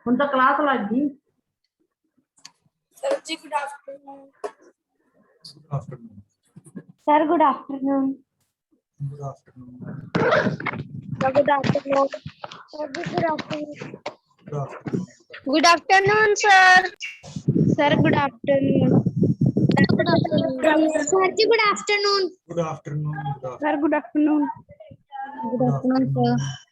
ਹੁਣ ਤਾਂ ਕਲਾਸ ਲੱਗ ਗਈ। Sir ji good afternoon. Good afternoon. Sir good afternoon. Good afternoon. Good afternoon. Sir ji good afternoon. Good afternoon. Good afternoon sir. Sir good afternoon. Good afternoon sir ji good afternoon. Good afternoon. Good afternoon. Sir good afternoon. Good afternoon sir.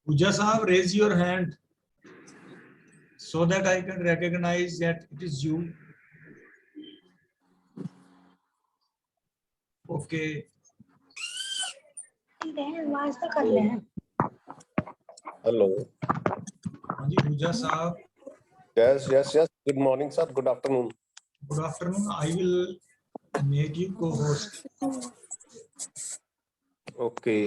Pooja Saab, raise your hand so that I can recognize that it is you. Okay. Hello. Hanji, Pooja Saab. Yes. Good morning, sir. Good afternoon. Good afternoon. I will make you co-host. Okay.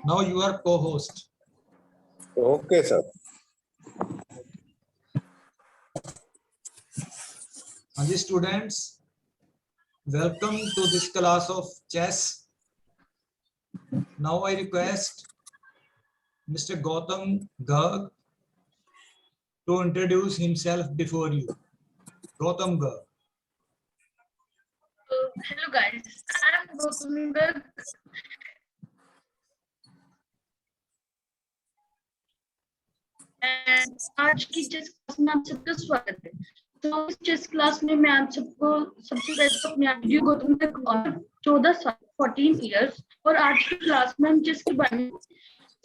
Now you are co-host. Okay, sir. Hanji, students, welcome to this class of chess. Now I request Mr. Gautam Garg to introduce himself before you. Gautam Garg. Hello guys, I am Gautam Garg. आज की chess class में आप सबका स्वागत है। तो इस chess class में मैं आप सबको सबसे पहले तो अपने आप गौतम गर्ग और 14 साल 14 इयर्स और आज की क्लास में हम चेस के बारे में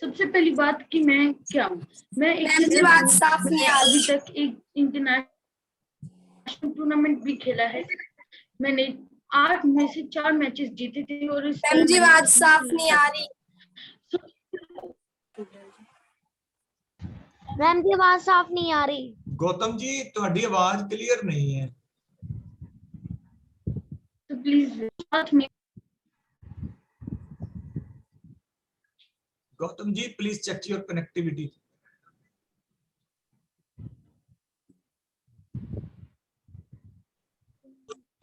सबसे पहली बात कि मैं क्या हूँ। मैं एक अभी तक एक इंटरनेशनल टूर्नामेंट भी खेला है। मैंने 8 में से 4 मैचेस जीते थे और इस बात साफ नहीं आ रही। मैम की आवाज साफ नहीं आ रही। गौतम जी ਤੁਹਾਡੀ आवाज क्लियर नहीं है। तो प्लीज साथ में Gautam ji please check your connectivity.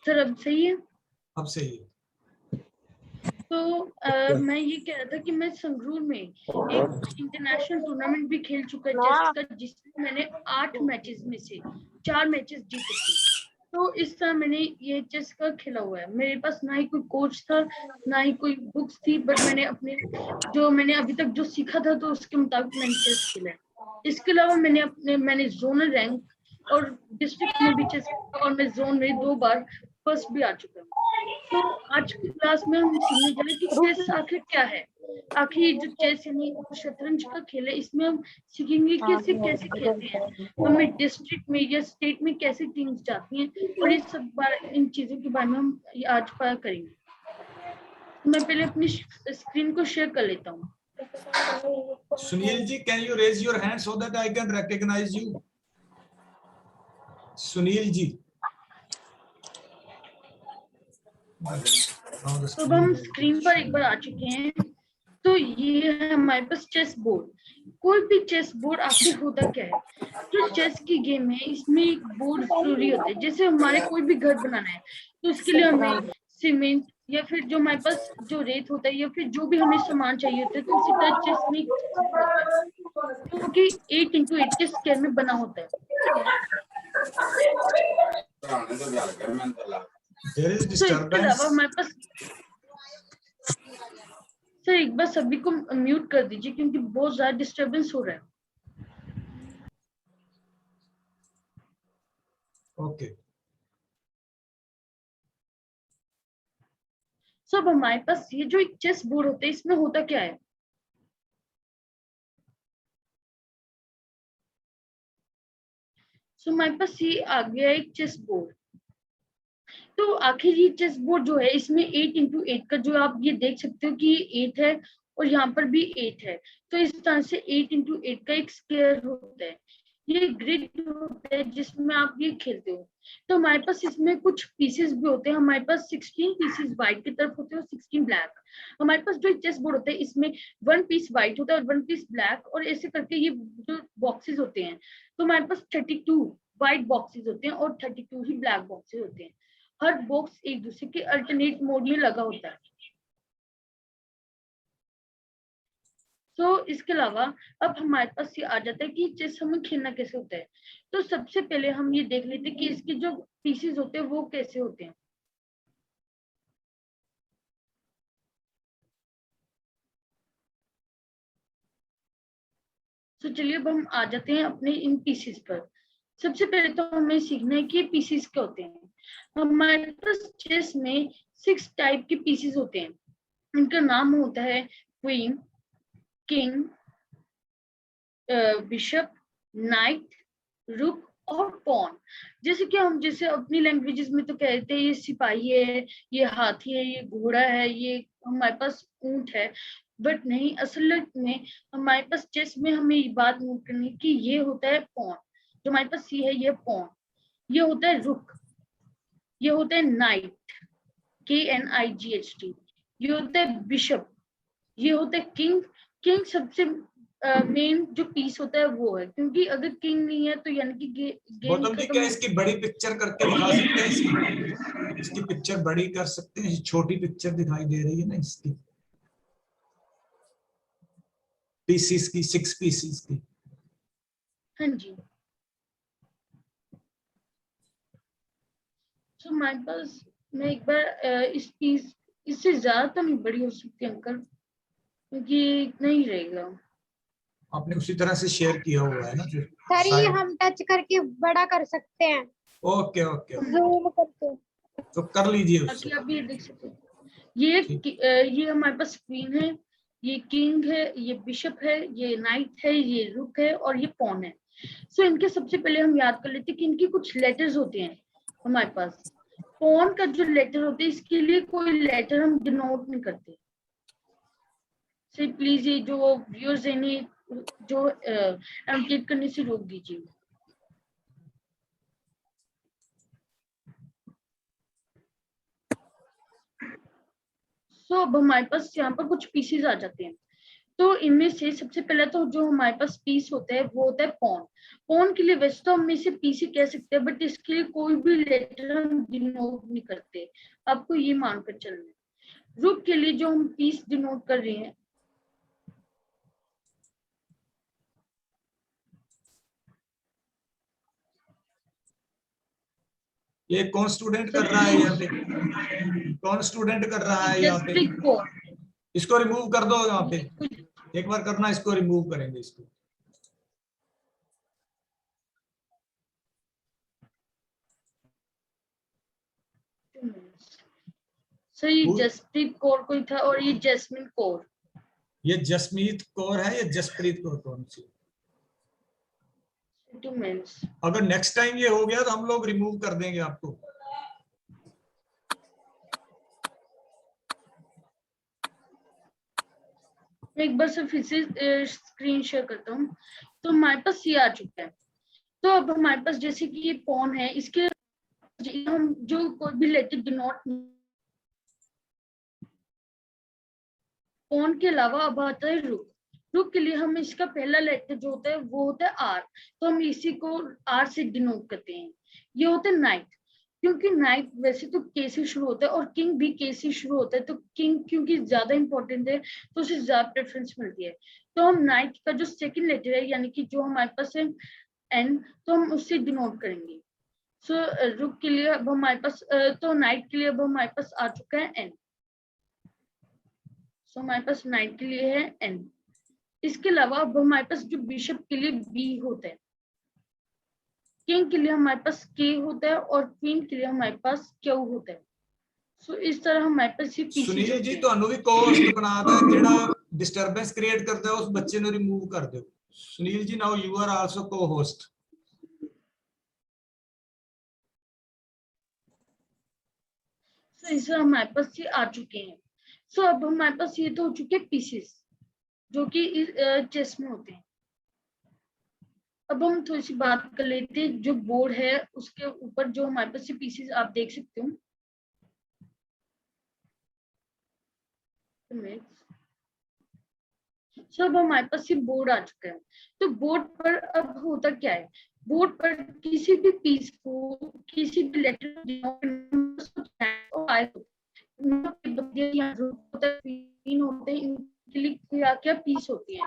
Sir अब सही है? अब सही है। तो मैं ये कह रहा था कि मैं संगरूर में एक इंटरनेशनल टूर्नामेंट भी खेल चुका है चेस का, जिसमें मैंने 8 मैचेस में से 4 मैचेस जीते थे। तो इस तरह मैंने ये चेस का खेला हुआ है। मेरे पास ना ही कोई कोच था ना ही कोई बुक्स थी, बट मैंने अभी तक जो सीखा था तो उसके मुताबिक मैंने चेस खेला है। इसके अलावा मैंने जोनल रैंक और डिस्ट्रिक्ट में भी चेस और मैं जोन में 2 बार फर्स्ट भी आ चुका हूँ। तो आज की क्लास में हम सीखने जा रहे हैं कि चेस आखिर क्या है। आखिर जो चेस यानी शतरंज का खेल है, इसमें हम सीखेंगे कैसे खेलते हैं, हमें डिस्ट्रिक्ट में या स्टेट में कैसे टीम्स जाती हैं और ये सब इन चीजों के बारे में हम आज पता करेंगे। मैं पहले अपनी स्क्रीन को शेयर कर लेता हूँ। Sunil ji, can you raise your hand so that I can recognise you? Sunil ji. तो हम स्क्रीन पर एक बार आ चुके हैं। तो ये है हमारे पास चेस बोर्ड। कोई भी चेस बोर्ड आखिर होता क्या है? जो चेस की गेम है इसमें एक बोर्ड जरूरी होता है। जैसे हमारे कोई भी घर बनाना है तो उसके लिए हमें सीमेंट या फिर जो हमारे पास जो रेत होता है या फिर जो भी हमें सामान चाहिए होता है, तो उसी तरह चेस में क्योंकि 8x8 के स्क्वायर में बना होता है। There is disturbance. हमारे पास सर एक बार सभी को म्यूट कर दीजिए क्योंकि बहुत ज्यादा डिस्टरबेंस हो रहा है। ओके। सब हमारे पास ये जो एक चेस बोर्ड होता है इसमें होता क्या है? हमारे पास ये आ गया एक चेस बोर्ड। तो आखिर ये चेस बोर्ड जो है इसमें 8x8 का जो आप ये देख सकते हो कि ये 8 है और यहाँ पर भी 8 है। तो इस तरह से 8x8 का एक स्क्वायर होता है। ये ग्रिड होता है जिसमें आप ये खेलते हो। तो हमारे पास इसमें कुछ पीसेस भी होते हैं, हमारे पास 16 पीसेस व्हाइट की तरफ होते हैं और 16 ब्लैक। हमारे पास जो चेस बोर्ड होता है इसमें 1 पीस व्हाइट होता है और 1 पीस ब्लैक, और ऐसे करके ये जो बॉक्सेस होते हैं, तो हमारे पास 32 व्हाइट बॉक्सेस होते हैं और 32 ही ब्लैक बॉक्सेस होते हैं। हर बॉक्स एक दूसरे के अल्टरनेट मोड में लगा होता है। तो इसके अलावा अब हमारे पास ये आ जाता है कि चेस हमें खेलना कैसे होता है। तो सबसे पहले हम ये देख लेते हैं कि इसके जो पीसेस होते हैं वो कैसे होते हैं। तो चलिए अब हम आ जाते हैं अपने इन पीसेस पर। सबसे पहले तो हमें सीखना है कि पीसेस क्या होते हैं। हमारे पास चेस में 6 टाइप के पीसेस होते हैं। इनका नाम होता है क्वीन, किंग, बिशप, नाइट, रुक और पॉन। जैसे कि हम जैसे अपनी लैंग्वेजेस में तो कहते हैं ये सिपाही है, ये हाथी है, ये घोड़ा है, ये हमारे पास ऊंट है, बट नहीं, असल में हमारे पास चेस में हमें ये बात नोट करनी है कि ये होता है पॉन। जो हमारे पास सी है ये पॉन, ये होता है रुक, ये होता है नाइट, KNIGHT, ये होता है बिशप, ये होता है किंग। किंग सबसे मेन जो पीस होता है वो है, क्योंकि अगर किंग नहीं है तो यानी कि गेम गौतम जी खत्म क्या हो। इसकी बड़ी पिक्चर करके दिखा सकते हैं? इसकी पिक्चर बड़ी कर सकते हैं? छोटी पिक्चर दिखाई दे रही है ना इसकी, पीसीस की, 6 पीसीस की। हाँ जी, तो हमारे पास मैं एक बार इस पीस, इससे ज्यादा तो नहीं बड़ी हो सकती अंकल, क्योंकि इतना ही रहेगा। आपने उसी तरह से शेयर किया हुआ है ना फिर सर ये साइड। हम टच करके बड़ा कर सकते हैं, ओके ओके ओके, जूम करके। तो कर लीजिए ताकि उससे। आप ये देख सको। ये ठीक। ये हमारे पास क्वीन है, ये किंग है, ये बिशप है, ये नाइट है, ये रुक है और ये पॉन है। सो इनके सबसे पहले हम याद कर लेते हैं कि इनके कुछ लेटर्स होते हैं हमारे पास। पॉन का जो लेटर होता है इसके लिए कोई लेटर हम डिनोट नहीं करते। से प्लीज ये जो व्यूअर्स है नहीं, जो एनोटेट करने से रोक दीजिए। सो अब हमारे पास यहाँ पर कुछ पीसेस आ जाते हैं। तो इनमें से सबसे पहले तो जो हमारे पास पीस होता है वो होता है पॉन। पॉन के लिए वैसे तो हम इसे पीस ही कह सकते हैं, बट इसके लिए कोई भी लेटर हम डिनोट नहीं करते, आपको ये मानकर चलना है। रुक के लिए जो हम पीस डिनोट कर रहे हैं, ये कौन स्टूडेंट कर रहा है यहाँ पे? कौन स्टूडेंट कर रहा है यहाँ पे? जस्ट को इसको रिमूव कर दो यहाँ पे, एक बार करना, इसको रिमूव करेंगे इसको। सर ये जसप्रीत कौर कोई था और ये जैस्मिन कौर। ये जसमीत कौर है, ये जसप्रीत कौर कौन सी? 2 मिनट्स। अगर नेक्स्ट टाइम ये हो गया तो हम लोग रिमूव कर देंगे आपको। मैं एक बार से फिर से स्क्रीन शेयर करता हूँ। तो हमारे पास ये आ चुका है। तो अब हमारे पास जैसे कि ये पॉन है, इसके हम जो कोई भी लेटर डिनोट, पॉन के अलावा अब आता है रुक। रुक के लिए हम इसका पहला लेटर जो होता है वो होता है आर, तो हम इसी को आर से डिनोट करते हैं। ये होता है नाइट, क्योंकि नाइट वैसे तो के से शुरू होता है और किंग भी के से शुरू होता है, तो किंग क्योंकि ज्यादा इंपॉर्टेंट है तो उसे ज्यादा प्रेफरेंस मिलती है। तो हम नाइट का जो सेकंड लेटर है यानी कि जो हमारे पास है एन, तो हम उससे डिनोट करेंगे। सो रुक के लिए अब हमारे पास तो नाइट के लिए अब हमारे पास आ चुका है एन। सो हमारे पास नाइट के लिए है एन। इसके अलावा अब हमारे पास जो बिशप के लिए बी होता है, किंग के लिए हमारे पास के होता है और क्वीन के लिए हमारे पास क्यू होता है। सो इस तरह हमारे पास ये पीसेस सुनील होते जी हैं। ਤੁਹਾਨੂੰ ਵੀ ਕੋਸਟ ਬਣਾਦਾ ਜਿਹੜਾ ਡਿਸਟਰਬੈਂਸ ਕ੍ਰੀਏਟ ਕਰਦਾ ਉਸ ਬੱਚੇ ਨੂੰ ਰਿਮੂਵ ਕਰ ਦਿਓ। ਸੁਨੀਲ ਜੀ now you are also co-host। सो इस तरह हमारे पास ये आ चुके हैं। सो अब हमारे पास ये तो हो चुके पीसेस जो कि चेस में होते हैं। अब हम थोड़ी सी बात कर लेते हैं, जो बोर्ड है उसके ऊपर जो हमारे पास पीसेस आप देख सकते हो। सब हमारे पास ये बोर्ड आ चुका है। तो बोर्ड पर अब होता क्या है, बोर्ड पर किसी भी पीस को, किसी भी लेटर होते हैं, इनके लिए क्या क्या पीस होती है।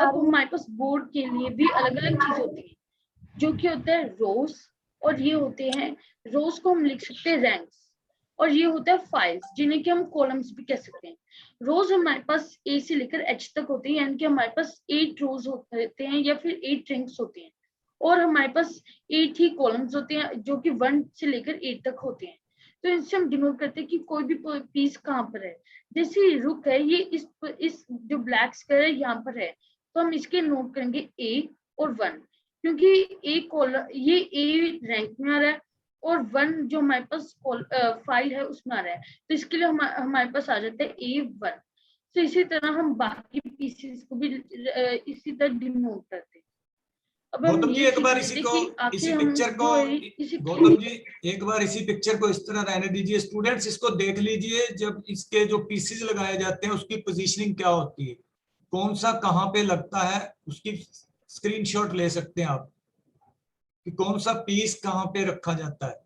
अब हमारे पास बोर्ड के लिए भी अलग अलग चीज होती है, जो कि होता है रोज, और ये होते हैं, रोज को हम लिख सकते हैं रैंक्स, और ये होता है फाइल्स, जिन्हें कि हम कॉलम्स भी कह सकते हैं। रोज हमारे पास ए से लेकर एच तक होते हैं, यानी कि हमारे पास 8 रोज होते हैं या फिर 8 रैंक्स होते हैं, और हमारे पास 8 ही कॉलम्स होते हैं, जो कि 1 से लेकर 8 तक होते हैं। तो इससे हम डिनोट करते हैं कि कोई भी पीस कहाँ पर है। जैसे रुक है, ये इस जो ब्लैक स्क्वायर है यहाँ पर है, तो हम इसके नोट करेंगे ए और 1, क्योंकि ए कॉलम, ये ए रैंक में आ रहा है और 1 जो हमारे पास फाइल है उसमें आ रहा है, तो इसके लिए हमारे पास आ जाता है A1। तो इसी तरह हम बाकी पीसेस को भी इसी तरह डिनोट करते हैं। अब हम गौतम जी ये एक बार सीख इसी लेते को, कि आखिर इसी हम पिक्चर को, जो है इसी गौतम जी एक बार इसी पिक्चर को इस तरह रहने दीजिए। स्टूडेंट्स इसको देख लीजिए, जब इसके जो पीसेस लगाए जाते हैं उसकी पोजीशनिंग क्या होती है, कौन सा कहाँ पे लगता है, उसकी स्क्रीनशॉट ले सकते हैं आप कि कौन सा पीस कहाँ पे रखा जाता है,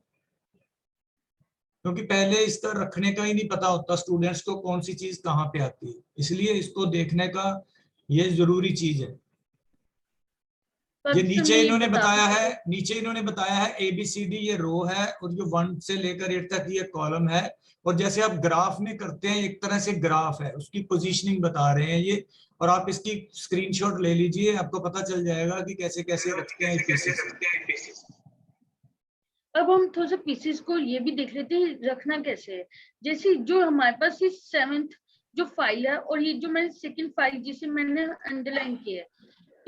क्योंकि पहले इसका रखने का ही नहीं पता होता स्टूडेंट्स को कौन सी चीज कहाँ पे आती है, इसलिए इसको देखने का ये जरूरी चीज है। ये नीचे इन्होंने बताया है, नीचे इन्होंने बताया है ABCD ये रो है, और जो 1 से लेकर 8 तक ये कॉलम है, और जैसे आप ग्राफ में करते हैं एक तरह से ग्राफ है, उसकी पोजीशनिंग बता रहे हैं ये, और आप इसकी स्क्रीनशॉट ले लीजिए, आपको पता चल जाएगा कि कैसे कैसे रखते हैं पीसेस। अब हम थोड़ा सा पीसेस को ये भी देख लेते हैं रखना कैसे है। जैसे जो हमारे पास ये 7th जो फाइल है, और ये जो मैंने सेकंड फाइल जिसे मैंने अंडरलाइन किया है,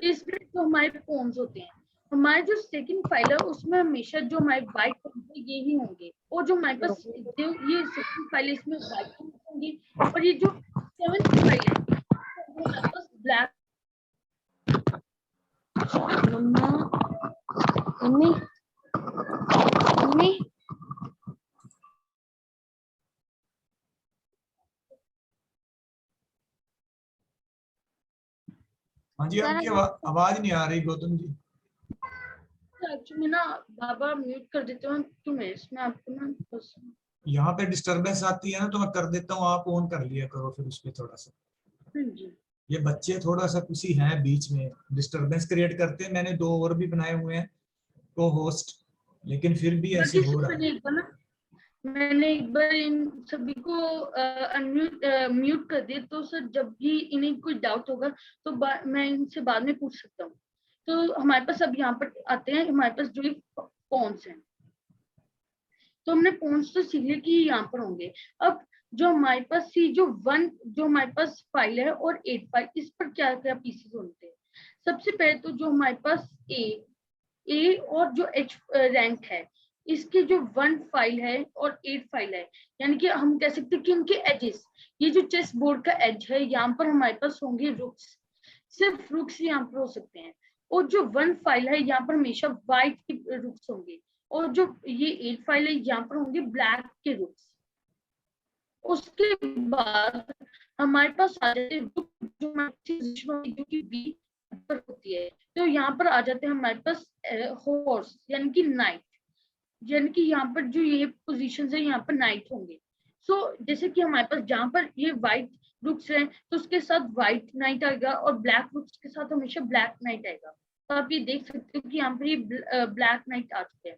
इसमें तो हमारे पॉन्स होते हैं। हमारे जो सेकंड फाइल है उसमें हमेशा जो हमारे वाइट होंगे ये ही होंगे, और जो हमारे पास जो ये सेकंड फाइल है इसमें वाइट होंगे, और ये जो 7th फाइल है वो हमारे पास ब्लैक। मम्मी हाँ जी, आपकी आवाज नहीं आ रही गौतम जी। एक्चुअली ना बाबा म्यूट कर देते हैं तो मैं इसमें आपको ना बस यहाँ पे डिस्टरबेंस आती है ना, तो मैं कर देता हूँ, आप ऑन कर लिया करो फिर उस पे थोड़ा सा। जी। ये बच्चे थोड़ा सा किसी हैं बीच में डिस्टरबेंस क्रिएट करते हैं, मैंने 2 और भी बनाए हुए हैं को होस्ट, लेकिन फिर भी ऐसे हो रहा है। मैंने एक बार इन सभी को म्यूट कर दिया, तो सर जब भी इन्हें कोई डाउट होगा तो मैं इनसे बाद में पूछ सकता हूँ। तो हमारे पास अब यहाँ पर आते हैं, हमारे पास जो पॉन्स हैं, तो हमने पॉन्स तो सीख लिया कि यहाँ पर होंगे। अब जो हमारे पास जो 1 जो हमारे पास फाइल है और 8 फाइल, इस पर क्या क्या पीसेस होते हैं। सबसे पहले तो जो हमारे पास ए और जो H रैंक है, इसके जो 1 फाइल है और 8 फाइल है, यानी कि हम कह सकते हैं कि इनके एजेस, ये जो चेस बोर्ड का एज है यहाँ पर हमारे पास होंगे रुक्स, सिर्फ रुक्स यहाँ पर हो सकते हैं। और जो 1 फाइल है यहाँ पर हमेशा व्हाइट के रुक्स होंगे, और जो ये 8 फाइल है यहाँ पर होंगे ब्लैक के रुक्स। उसके बाद हमारे पास आ जाते हैं जो कि बी पर होती है, तो यहाँ पर आ जाते हैं हमारे पास हॉर्स यानी कि नाइट, यानी कि यहाँ पर जो ये पोजीशन है यहाँ पर नाइट होंगे। सो जैसे कि हमारे पास जहाँ पर ये व्हाइट रुक्स हैं तो उसके साथ व्हाइट नाइट आएगा, और ब्लैक रुक्स के साथ हमेशा ब्लैक नाइट आएगा। तो आप ये देख सकते हो कि यहाँ पर ये ब्लैक नाइट आ चुके हैं।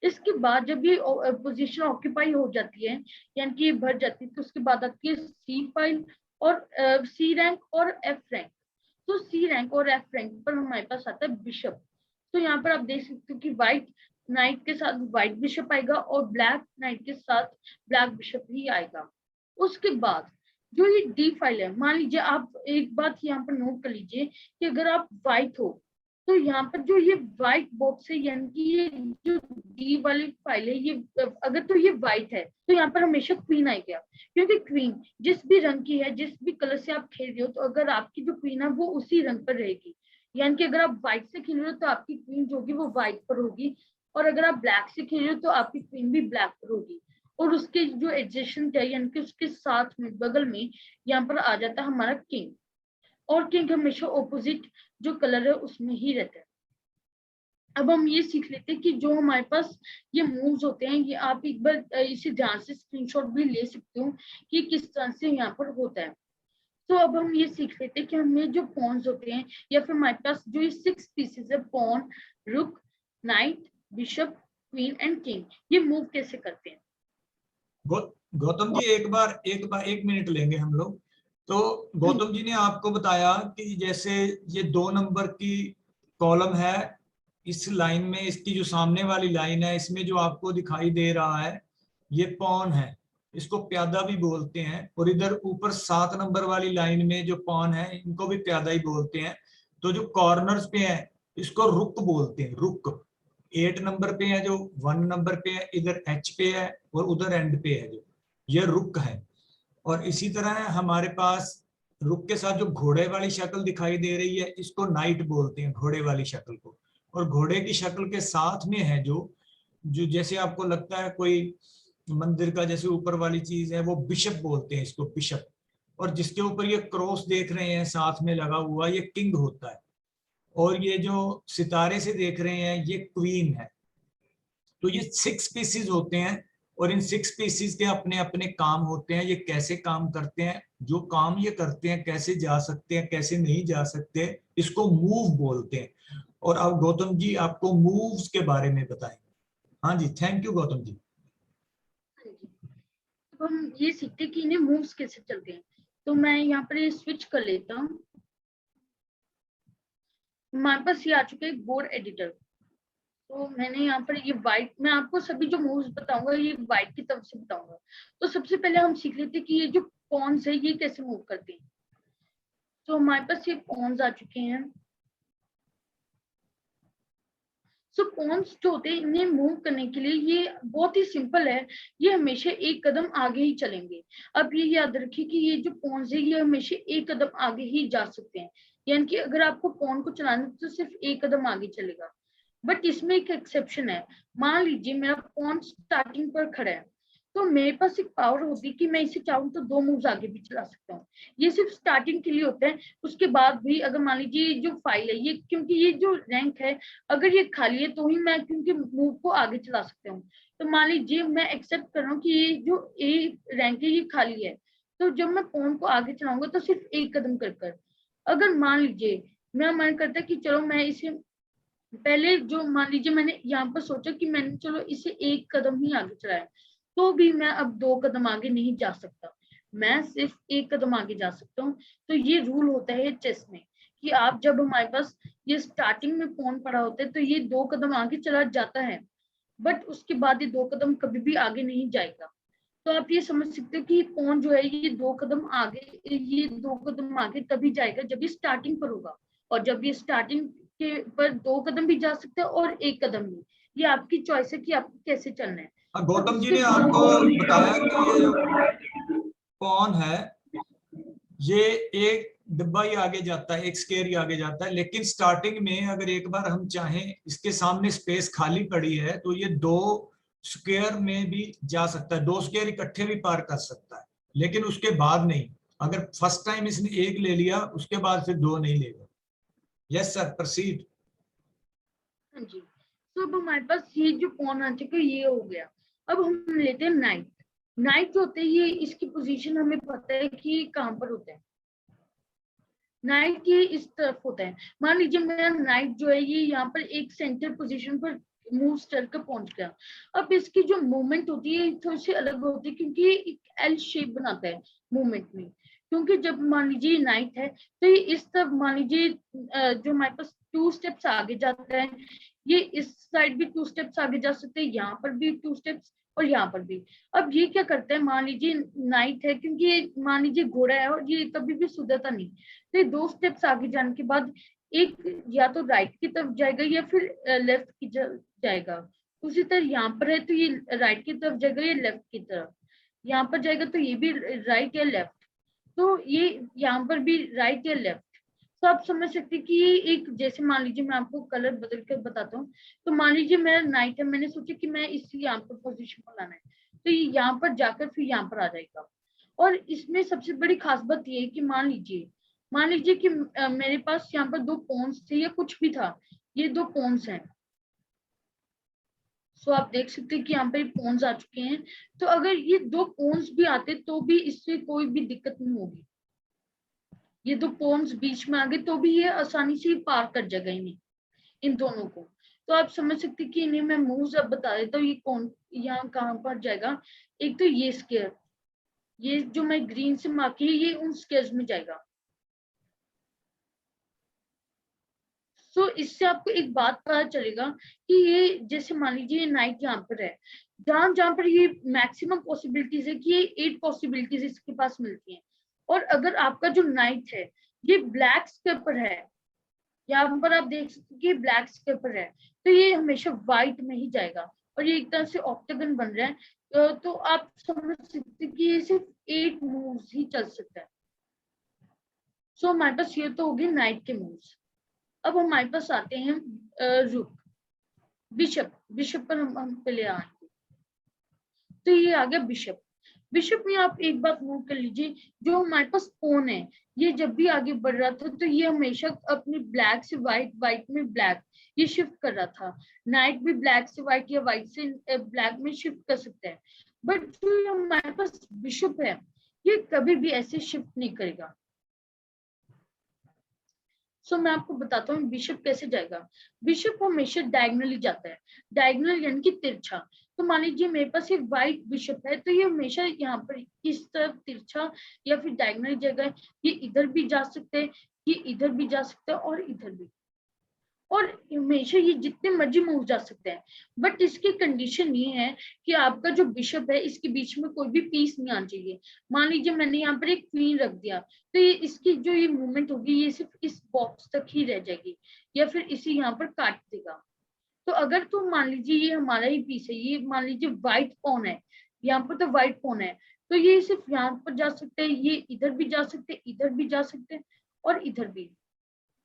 इसके बाद जब ये पोजीशन ऑक्यूपाई हो जाती है, यानी कि भर जाती है, तो उसके बाद आती है सी फाइल और सी रैंक और एफ रैंक। तो सी रैंक और एफ रैंक पर हमारे पास आता है बिशप। तो यहाँ पर आप देख सकते हो कि व्हाइट नाइट के साथ व्हाइट बिशप आएगा और ब्लैक नाइट के साथ ब्लैक बिशप ही आएगा। उसके बाद जो ये डी फाइल है, मान लीजिए आप एक बात यहाँ पर नोट कर लीजिए कि अगर आप व्हाइट हो तो यहाँ पर जो ये व्हाइट बॉक्स है, यानी कि ये जो डी वाली फाइल है, ये अगर तो ये व्हाइट है तो यहाँ पर हमेशा क्वीन आएगा, क्योंकि क्वीन जिस भी रंग की है, जिस भी कलर से आप खेल रहे हो, तो अगर आपकी जो क्वीन है वो उसी रंग पर रहेगी। यानी कि अगर आप व्हाइट से खेल रहे हो तो आपकी क्वीन जो होगी वो व्हाइट पर होगी, और अगर आप ब्लैक से खेल रहे हो तो आपकी क्वीन भी ब्लैक पर होगी। और उसके जो एडजेसेंट है यानी कि उसके साथ में बगल में यहाँ पर आ जाता है हमारा किंग, और किंग हमेशा ऑपोजिट जो कलर है उसमें ही रहता है। अब हम ये सीख लेते हैं कि जो हमारे पास ये मूव्स होते हैं, ये आप एक बार इसे ध्यान से स्क्रीनशॉट भी ले सकते हो कि किस तरह से यहाँ पर होता है। तो अब हम ये सीख लेते हैं कि हमें जो पॉन्स होते हैं या फिर हमारे पास जो ये 6 पीसेस है, पॉन, रुक, night, bishop, queen and king, ये मूव कैसे करते हैं। गौतम जी एक मिनट लेंगे हम लोग। तो गौतम जी ने आपको बताया कि जैसे ये 2 नंबर की कॉलम है, इस लाइन में इसकी जो सामने वाली लाइन है इसमें जो आपको दिखाई दे रहा है ये पॉन है, इसको प्यादा भी बोलते हैं। और इधर ऊपर 7 नंबर वाली लाइन में जो पॉन है इनको भी प्यादा ही बोलते हैं। तो जो कॉर्नर्स पे है इसको रुक बोलते हैं, रुक। 8 नंबर पे है जो 1 नंबर पे है, इधर एच पे है और उधर एंड पे है, जो ये रुक है। और इसी तरह हमारे पास रुक के साथ जो घोड़े वाली शक्ल दिखाई दे रही है इसको नाइट बोलते हैं, घोड़े वाली शक्ल को। और घोड़े की शक्ल के साथ में है जो जो जैसे आपको लगता है कोई मंदिर का जैसे ऊपर वाली चीज है, वो बिशप बोलते हैं इसको, बिशप। और जिसके ऊपर ये क्रॉस देख रहे हैं साथ में लगा हुआ, ये किंग होता है। और ये जो सितारे से देख रहे हैं ये क्वीन है। तो ये 6 पीसेस होते हैं और इन 6 पीसेस के अपने अपने काम होते हैं। ये कैसे काम करते हैं, जो काम ये करते हैं, कैसे जा सकते हैं कैसे नहीं जा सकते, इसको मूव बोलते हैं। और अब गौतम जी आपको मूव्स के बारे में बताएंगे। हाँ जी, थैंक यू गौतम जी। अब हम ये सीखते हैं कि इन्हें मूव्स कैसे चलते हैं। तो मैं यहाँ पर ये स्विच कर लेता हूँ। हमारे पास ये आ चुका है बोर्ड एडिटर। तो मैंने यहाँ पर ये व्हाइट, मैं आपको सभी जो मूव्स बताऊंगा ये व्हाइट की तरफ से बताऊंगा। तो सबसे पहले हम सीख लेते हैं कि ये जो पॉन्स है ये कैसे मूव करते हैं। तो हमारे पास ये पॉन्स आ चुके हैं। सो पॉन्स जो होते हैं इन्हें मूव करने के लिए ये बहुत ही सिंपल है, ये हमेशा एक कदम आगे ही चलेंगे। अब ये याद रखिए कि ये जो पॉन्स है ये हमेशा एक कदम आगे ही जा सकते हैं, यानी कि अगर आपको पॉन को चलाना है तो सिर्फ एक कदम आगे चलेगा। बट इसमें एक एक्सेप्शन है। मान लीजिए मेरा पॉन स्टार्टिंग पर खड़ा है, तो मेरे पास एक पावर होती है कि मैं इसे चाहूँ तो 2 मूव्स आगे भी चला सकता हूँ। ये सिर्फ स्टार्टिंग के लिए होता है। उसके बाद भी अगर मान लीजिए जो फाइल है ये, क्योंकि ये जो रैंक है अगर ये खाली है तो ही मैं क्योंकि मूव को आगे चला सकता हूँ। तो मान लीजिए मैं एक्सेप्ट कर रहा हूँ कि ये जो ए रैंक है ये खाली है, तो जब मैं पॉन को आगे चलाऊंगा तो सिर्फ एक कदम कर। अगर मान लीजिए मेरा मन करता है कि चलो मैं इसे पहले, जो मान लीजिए मैंने यहाँ पर सोचा कि मैंने चलो इसे एक कदम ही आगे चलाया, तो भी मैं अब 2 कदम आगे नहीं जा सकता, मैं सिर्फ एक कदम आगे जा सकता हूँ। तो ये रूल होता है चेस में कि आप जब हमारे पास ये स्टार्टिंग में पॉन पड़ा होता है तो ये 2 कदम आगे चला जाता है, बट उसके बाद ये 2 कदम कभी भी आगे नहीं जाएगा। तो आप ये समझ सकते हो कि पॉन जो है ये 2 कदम आगे तभी जाएगा जब ये स्टार्टिंग पर होगा, और जब ये स्टार्टिंग के पर 2 कदम भी जा सकते हैं और 1 कदम भी। ये आपकी चॉइस है कि आपको कैसे चलना है। गौतम जी ने आपको बताया कि ये जो पॉन है ये एक डिब्बा ही आगे जाता है, एक स्क्वायर ही आगे जाता है। लेकिन स्टार्टिंग में अगर एक बार हम चाहें, इसके सामने स्पेस खाली पड़ी है तो ये 2 स्क्वायर में भी जा सकता है, 2 स्क्वायर इकट्ठे भी पार कर सकता है, लेकिन उसके बाद नहीं। अगर फर्स्ट टाइम इसने 1 ले लिया उसके बाद फिर 2 नहीं लेगा। Yes sir, proceed. हाँ जी। तो अब हमारे पास ये जो पॉन आ चुका है ये हो गया। अब हम लेते हैं नाइट। नाइट जो होते हैं ये, इसकी पोजीशन हमें पता है कि कहाँ पर होता है। नाइट ये इस तरफ होता है। मान लीजिए मेरा नाइट जो है ये यहाँ पर एक सेंटर पोजीशन पर मूव कर पहुंच गया। अब इसकी जो मूवमेंट होती है थोड़ी सी अलग होती है, क्योंकि ये एक एल शेप बनाता है मूवमेंट में। क्योंकि जब मान लीजिए नाइट है तो ये इस तरफ, मान लीजिए जो हमारे पास 2 स्टेप्स आगे जाता है, ये इस साइड भी 2 स्टेप्स आगे जा सकते हैं, यहाँ पर भी 2 स्टेप्स और यहाँ पर भी। अब ये क्या करता है, मान लीजिए नाइट है, क्योंकि ये मान लीजिए घोड़ा है और ये कभी भी सुधरता नहीं, तो ये 2 स्टेप्स आगे जाने के बाद एक या तो राइट की तरफ जाएगा या फिर लेफ्ट की जाएगा। उसी तरह यहाँ पर है तो ये राइट की तरफ जाएगा या लेफ्ट की तरफ, यहाँ पर जाएगा तो ये भी राइट या लेफ्ट, तो ये यहाँ पर भी राइट या लेफ्ट। तो आप समझ सकते हैं कि ये एक, जैसे मान लीजिए मैं आपको कलर बदल कर बताता हूँ, तो मान लीजिए मेरा नाइट है, मैंने सोचा कि मैं इसी यहाँ पर पोजीशन पर लाना है, तो ये यहाँ पर जाकर फिर यहाँ पर आ जाएगा। और इसमें सबसे बड़ी खास बात ये है कि मान लीजिए कि मेरे पास यहाँ पर 2 पॉन्स थे या कुछ भी था, ये 2 पॉन्स हैं। सो आप देख सकते हैं कि यहाँ पे पॉन्स आ चुके हैं। तो अगर ये 2 पॉन्स भी आते तो भी इससे कोई भी दिक्कत नहीं होगी। ये 2 पॉन्स बीच में आ गए तो भी ये आसानी से पार कर जाएगा इन्हें, इन दोनों को। तो आप समझ सकते हैं कि इन्हें मैं मूव्स अब बता देता हूँ, ये कौन यहाँ कहाँ पर जाएगा। एक तो ये स्क्वायर, ये जो मैं ग्रीन से मार्क किया, ये उन स्क्वायर्स में जाएगा। सो इससे आपको एक बात पता चलेगा कि ये, जैसे मान लीजिए ये नाइट यहाँ पर है, जहां पर ये मैक्सिमम पॉसिबिलिटीज है कि ये 8 पॉसिबिलिटीज इसके पास मिलती हैं। और अगर आपका जो नाइट है ये ब्लैक स्क्वायर पर है, यहाँ पर आप देख सकते हैं कि ब्लैक स्क्वायर पर है, तो ये हमेशा व्हाइट में ही जाएगा और ये एक तरह से ऑक्टागन बन रहा है। तो आप समझ सकते हैं कि ये सिर्फ 8 मूव्स ही चल सकता है। सो हमारे पास ये तो हो गए नाइट के मूव्स। अब हमारे पास आते हैं रुक, बिशप पर हम पहले आएंगे। तो ये आ गया बिशप। बिशप में आप एक बात नोट कर लीजिए, जो हमारे पास पॉन है ये जब भी आगे बढ़ रहा था तो ये हमेशा अपनी ब्लैक से व्हाइट, व्हाइट में ब्लैक ये शिफ्ट कर रहा था। नाइट भी ब्लैक से व्हाइट या व्हाइट से ब्लैक में शिफ्ट कर सकते हैं, बट जो हमारे पास बिशप है ये कभी भी ऐसे शिफ्ट नहीं करेगा। सो मैं आपको बताता हूँ बिशप कैसे जाएगा। बिशप हमेशा डायगनली जाता है, डायगनल यानी कि तिरछा। तो मान लीजिए मेरे पास ये व्हाइट बिशप है, तो ये हमेशा यहाँ पर इस तरफ तिरछा या फिर डायगनल जगह, ये इधर भी जा सकते हैं, ये इधर भी जा सकते हैं और इधर भी, और हमेशा ये जितने मर्जी मूव जा सकते हैं। बट इसकी कंडीशन ये है कि आपका जो बिशप है इसके बीच में कोई भी पीस नहीं आना चाहिए। मान लीजिए मैंने यहाँ पर एक क्वीन रख दिया, तो ये इसकी जो ये मूवमेंट होगी ये सिर्फ इस बॉक्स तक ही रह जाएगी या फिर इसी यहाँ पर काट देगा। तो अगर तो मान लीजिए ये हमारा ही पीस है, ये मान लीजिए व्हाइट पॉन है, यहाँ पर तो व्हाइट पॉन है, तो ये सिर्फ यहाँ पर जा सकते हैं, ये इधर भी जा सकते हैं, इधर भी जा सकते हैं और इधर भी।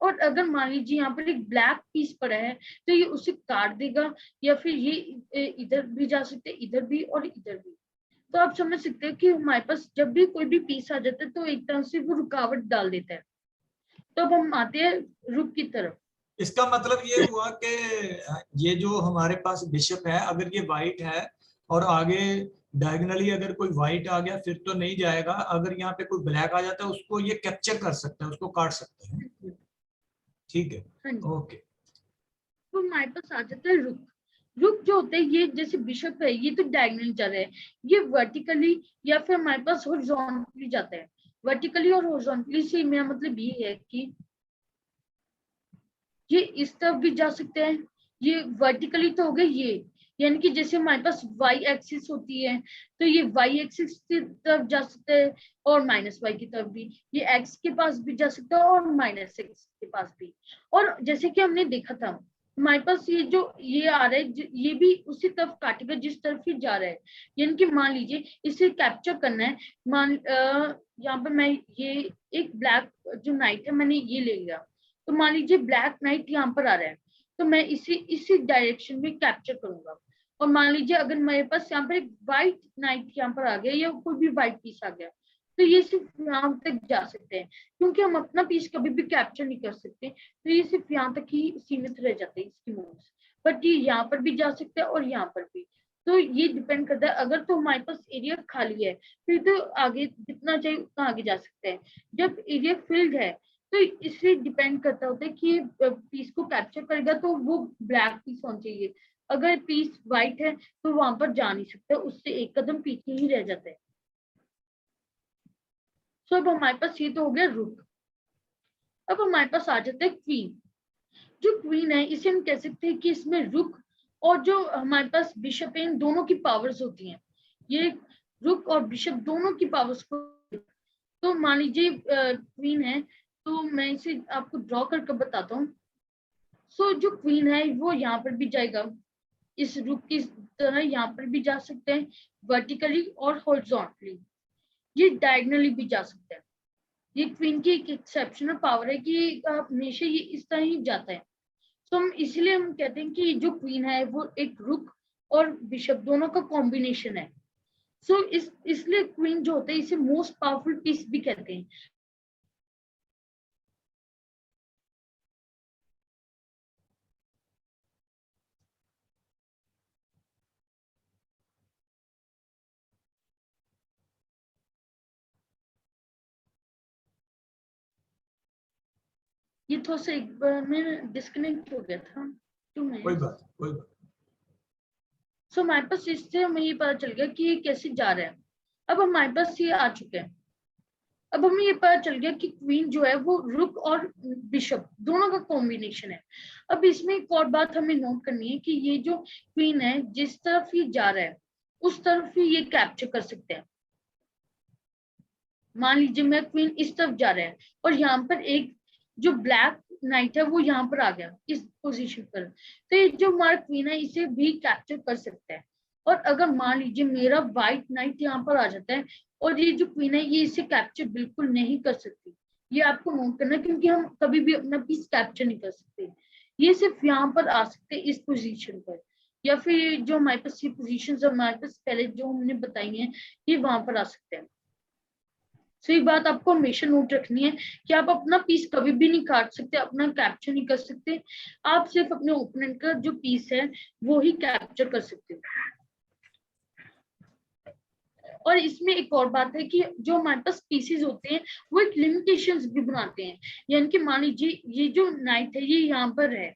और अगर मान लीजिए यहाँ पर एक ब्लैक पीस पड़ा है तो ये उसे काट देगा या फिर ये इधर भी जा सकते हैं, इधर भी और इधर भी। तो आप समझ सकते हैं कि हमारे पास जब भी कोई भी पीस आ जाता है तो एक तरह से वो रुकावट डाल देता है। तो अब हम आते हैं रुक की तरफ। इसका मतलब ये हुआ कि ये जो हमारे पास बिशप है, अगर ये व्हाइट है और आगे डायगनली अगर कोई व्हाइट आ गया फिर तो नहीं जाएगा, अगर यहाँ पे कोई ब्लैक आ जाता है उसको ये कैप्चर कर सकता है, उसको काट सकता है। ठीक है, हाँ जी। ओके। तो हमारे पास आ जाता है रुक। रुक जो होता है, ये जैसे बिशप है ये तो डायगनली जा रहा है, ये वर्टिकली या फिर हमारे पास हॉरिजॉन्टली जाता है। वर्टिकली और हॉरिजॉन्टली से मेरा मतलब ये है कि ये इस तरफ भी जा सकते हैं, ये वर्टिकली तो हो गए ये, यानी कि जैसे हमारे पास वाई एक्सिस होती है तो ये वाई एक्सिस की तरफ जा सकता है और माइनस वाई की तरफ भी, ये एक्स के पास भी जा सकता है और माइनस एक्स के पास भी। और जैसे कि हमने देखा था हमारे पास ये जो ये आ रहा है ये भी उसी तरफ काटेगा जिस तरफ ही जा रहा है। यानी कि मान लीजिए इसे कैप्चर करना है, यहाँ पर मैं ये एक ब्लैक जो नाइट है मैंने ये ले लिया, तो मान लीजिए ब्लैक नाइट यहाँ पर आ रहा है तो मैं इसी डायरेक्शन में कैप्चर करूंगा। और मान लीजिए अगर मेरे पास यहाँ पर एक व्हाइट नाइट यहाँ पर आ गया या कोई भी व्हाइट पीस आ गया तो ये सिर्फ यहाँ तक जा सकते हैं, क्योंकि हम अपना पीस कभी भी कैप्चर नहीं कर सकते, तो ये सिर्फ यहाँ तक ही सीमित रह जाते हैं इसकी मूव्स। बट ये यहाँ पर भी जा सकते हैं और यहाँ पर भी, तो ये डिपेंड करता है। अगर तो हमारे पास एरिया खाली है फिर तो आगे जितना चाहिए उतना आगे जा सकते हैं, जब एरिया फिल्ड है तो इससे डिपेंड करता होता है कि पीस को कैप्चर करेगा तो वो ब्लैक पीस होना चाहिए, अगर पीस व्हाइट है तो वहां पर जा नहीं सकता, उससे एक कदम पीछे ही रह जाता है। सो अब हमारे पास ये तो हो गया रुक। अब हमारे पास आ जाता है क्वीन। जो क्वीन है इसे हम कह सकते हैं कि इसमें रुक और जो हमारे पास बिशप है इन दोनों की पावर्स होती हैं, ये रुक और बिशप दोनों की पावर्स को। तो मान लीजिए क्वीन है तो मैं इसे आपको ड्रॉ करके बताता हूँ। सो जो क्वीन है वो यहाँ पर भी जाएगा, इस रुक की तरह यहाँ पर भी जा सकते हैं वर्टिकली और हॉरिजॉन्टली, ये डायगनली भी जा सकते हैं। ये क्वीन की एक एक्सेप्शनल पावर है कि हमेशा ये इस तरह ही जाता है। तो हम इसलिए हम कहते हैं कि जो क्वीन है वो एक रुक और बिशप दोनों का कॉम्बिनेशन है। सो इसलिए क्वीन जो होता है इसे मोस्ट पावरफुल पीस भी कहते हैं। ये थोड़ा सा एक बार में डिस्कनेक्ट हो गया था 2 कोई मिनट। बात कोई बात। सो हमारे पास इससे हमें ये पता चल गया कि ये कैसे जा रहा है। अब हमारे पास ये आ चुके हैं। अब हमें ये पता चल गया कि क्वीन जो है वो रुक और बिशप दोनों का कॉम्बिनेशन है। अब इसमें एक और बात हमें नोट करनी है कि ये जो क्वीन है जिस तरफ ये जा रहा है उस तरफ ही ये कैप्चर कर सकते हैं। मान लीजिए मैं क्वीन इस तरफ जा रहा है और यहाँ पर एक जो ब्लैक नाइट है वो यहाँ पर आ गया इस पोजीशन पर, तो ये जो हमारा क्वीन है इसे भी कैप्चर कर सकता है। और अगर मान लीजिए मेरा व्हाइट नाइट यहाँ पर आ जाता है और ये जो क्वीन है ये इसे कैप्चर बिल्कुल नहीं कर सकती। ये आपको नोट करना है क्योंकि हम कभी भी अपना पीस कैप्चर नहीं कर सकते। ये सिर्फ यहाँ पर आ सकते हैं इस पोजीशन पर, या फिर जो हमारे पास ये पोजीशन हमारे पास पहले जो हमने बताई हैं ये वहां पर आ सकते हैं। सो ये बात आपको हमेशा नोट रखनी है कि आप अपना पीस कभी भी नहीं काट सकते, अपना कैप्चर नहीं कर सकते। आप सिर्फ अपने ओपोनेंट का जो पीस है वो ही कैप्चर कर सकते हो। और इसमें एक और बात है कि जो हमारे पास पीसेस होते हैं वो एक लिमिटेशंस भी बनाते हैं। यानी कि मान लीजिए ये जो नाइट है ये यहाँ पर है,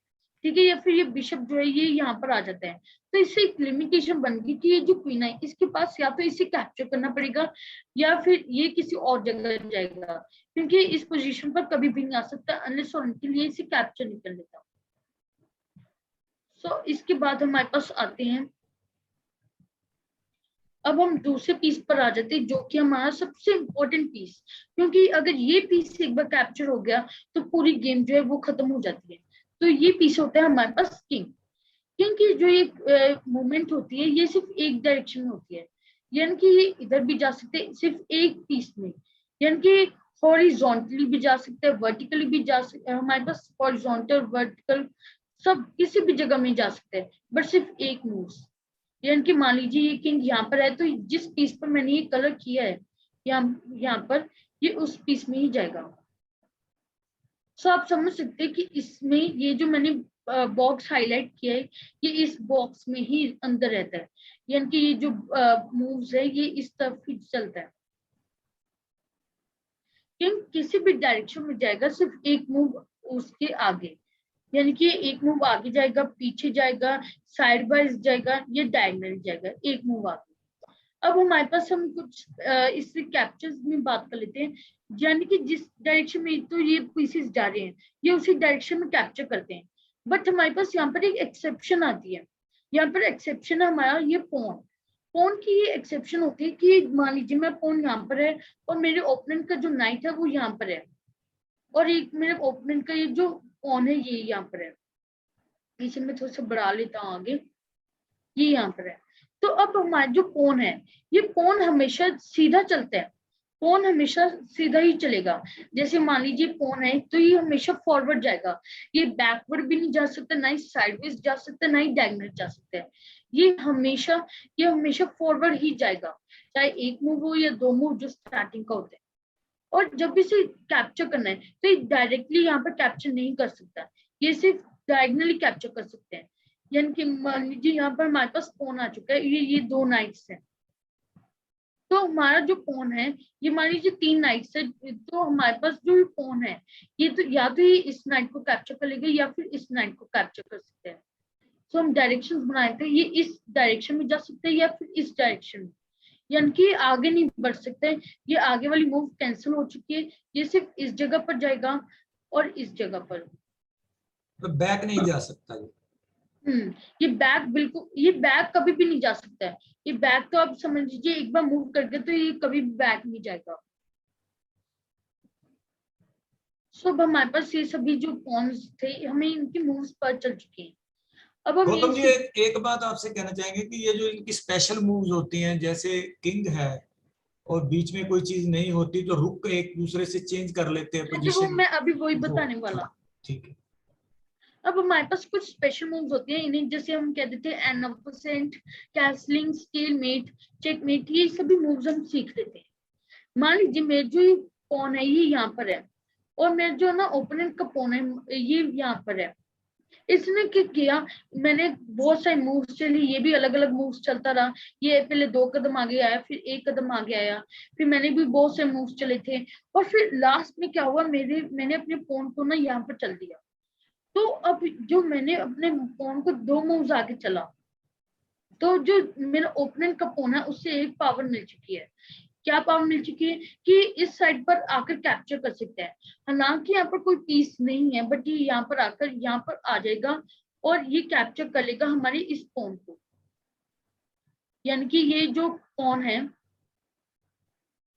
ठीक है, या फिर ये बिशप जो है ये यहाँ पर आ जाता है, तो इससे एक लिमिटेशन बन गई कि ये जो क्वीन है इसके पास या तो इसे कैप्चर करना पड़ेगा या फिर ये किसी और जगह जाएगा, क्योंकि इस पोजीशन पर कभी भी नहीं आ सकता अनलेस और अनटिल ये इसे कैप्चर नहीं कर लेता। सो इसके बाद हमारे पास आते हैं, अब हम दूसरे पीस पर आ जाते हैं जो कि हमारा सबसे इम्पोर्टेंट पीस, क्योंकि अगर ये पीस एक बार कैप्चर हो गया तो पूरी गेम जो है वो खत्म हो जाती है। तो ये पीस होता है हमारे पास किंग। किंग की जो एक मूवमेंट होती है ये सिर्फ एक डायरेक्शन में होती है, यानी कि ये इधर भी जा सकते हैं सिर्फ एक पीस में, यानी कि हॉरिजॉन्टली भी जा सकते हैं, वर्टिकली भी जा सकते हैं। हमारे पास हॉरिजॉन्टल वर्टिकल सब किसी भी जगह में जा सकते हैं, बट सिर्फ एक मूव। यानी कि मान लीजिए ये किंग यहाँ पर है तो जिस पीस पर मैंने ये कलर किया है यहाँ पर ये उस पीस में ही जाएगा। सो आप समझ सकते हैं कि इसमें ये जो मैंने बॉक्स हाईलाइट किया है ये इस बॉक्स में ही अंदर रहता है, यानी कि ये जो मूव्स है ये इस तरफ ही चलता है। किंग किसी भी डायरेक्शन में जाएगा सिर्फ एक मूव उसके आगे, यानी कि एक मूव आगे जाएगा, पीछे जाएगा, साइड वाइज जाएगा, ये डायगोनल जाएगा, एक मूव आगे। अब हमारे पास हम कुछ इससे कैप्चर्स में बात कर लेते हैं, यानी कि जिस डायरेक्शन में तो ये पीसेस जा रहे हैं ये उसी डायरेक्शन में कैप्चर करते हैं। बट हमारे पास यहाँ पर एक एक्सेप्शन आती है। यहाँ पर एक्सेप्शन है हमारा ये पॉन। पॉन की ये एक्सेप्शन होती है कि मान लीजिए मैं पॉन यहाँ पर है और मेरे ओपोनेंट का जो नाइट है वो यहाँ पर है और एक मेरे ओपोनेंट का ये जो पॉन है ये यहाँ पर है। इसे मैं थोड़ा सा बढ़ा लेता हूँ आगे, ये यहाँ पर है। तो अब हमारा जो पॉन है ये पॉन हमेशा सीधा चलता है, पॉन हमेशा सीधा ही चलेगा। जैसे मान लीजिए पॉन है तो ये हमेशा फॉरवर्ड जाएगा, ये बैकवर्ड भी नहीं जा सकता, ना ही साइडवेज जा सकता, ना ही डायगोनल जा सकता है। ये हमेशा फॉरवर्ड ही जाएगा, चाहे एक मूव हो या दो मूव जो स्टार्टिंग का होता है। और जब इसे कैप्चर करना है तो ये डायरेक्टली यहाँ पर कैप्चर नहीं कर सकता, ये सिर्फ डायगोनली कैप्चर कर सकते हैं। यानी कि मान लीजिए यहाँ पर हमारे पास पॉन आ चुका है, ये दो नाइट्स हैं, तो हमारा जो पॉन है ये मान लीजिए 3 नाइट्स है, तो हमारे पास जो पॉन है ये तो या तो ये इस नाइट को कैप्चर कर लेगा या फिर इस नाइट को कैप्चर कर सकते हैं। तो हम डायरेक्शंस बनाए थे, ये इस डायरेक्शन में जा सकते हैं या फिर इस डायरेक्शन में, यानी कि आगे नहीं बढ़ सकते। ये आगे वाली मूव कैंसिल हो चुकी है, ये सिर्फ इस जगह पर जाएगा और इस जगह पर, तो बैक नहीं जा सकता ये बैक कभी भी नहीं जा सकता है। ये बैक तो आप समझ लीजिए एक बार मूव कर गए तो ये कभी भी बैक नहीं जाएगा। सो अब हमारे पास ये सभी जो पॉन्स थे हमें इनकी मूव्स पर चल चुके हैं। अब हम गौतम जी एक बात आपसे कहना चाहेंगे कि ये जो इनकी स्पेशल मूव्स होती हैं जैसे किंग है और बीच में कोई चीज नहीं होती तो रुक के एक दूसरे से चेंज कर लेते हैं देखो पोजीशन। मैं अभी वही बताने वाला। ठीक है। अब हमारे पास कुछ स्पेशल मूव्स होती हैं, इन्हें जैसे हम कह देते हैं en passant, castling, stalemate, checkmate, ये सभी मूव्स हम सीख लेते हैं। मान लीजिए मेरे जो ये पॉन है ये यहाँ पर है और मेरे जो ना ओपोनेंट का पॉन है ये यहाँ पर है। इसने क्या किया, मैंने बहुत सारे मूव्स चली, ये भी अलग अलग मूव्स चलता रहा। ये पहले 2 कदम आगे आया, फिर 1 कदम आगे आया, फिर मैंने भी बहुत से मूव्स चले थे और फिर लास्ट में क्या हुआ, मैंने अपने पॉन को ना यहाँ पर चल दिया। तो अब जो मैंने अपने पॉन को 2 मूव्स आगे चला, तो जो मेरा ओपोनेंट का पॉन है उससे एक पावर मिल चुकी है। क्या पावर मिल चुकी है कि इस साइड पर आकर कैप्चर कर सकते हैं। हालांकि यहाँ पर कोई पीस नहीं है, बट ये यहाँ पर आकर यहाँ पर आ जाएगा और ये कैप्चर कर लेगा हमारे इस पॉन को। यानी कि ये जो पॉन है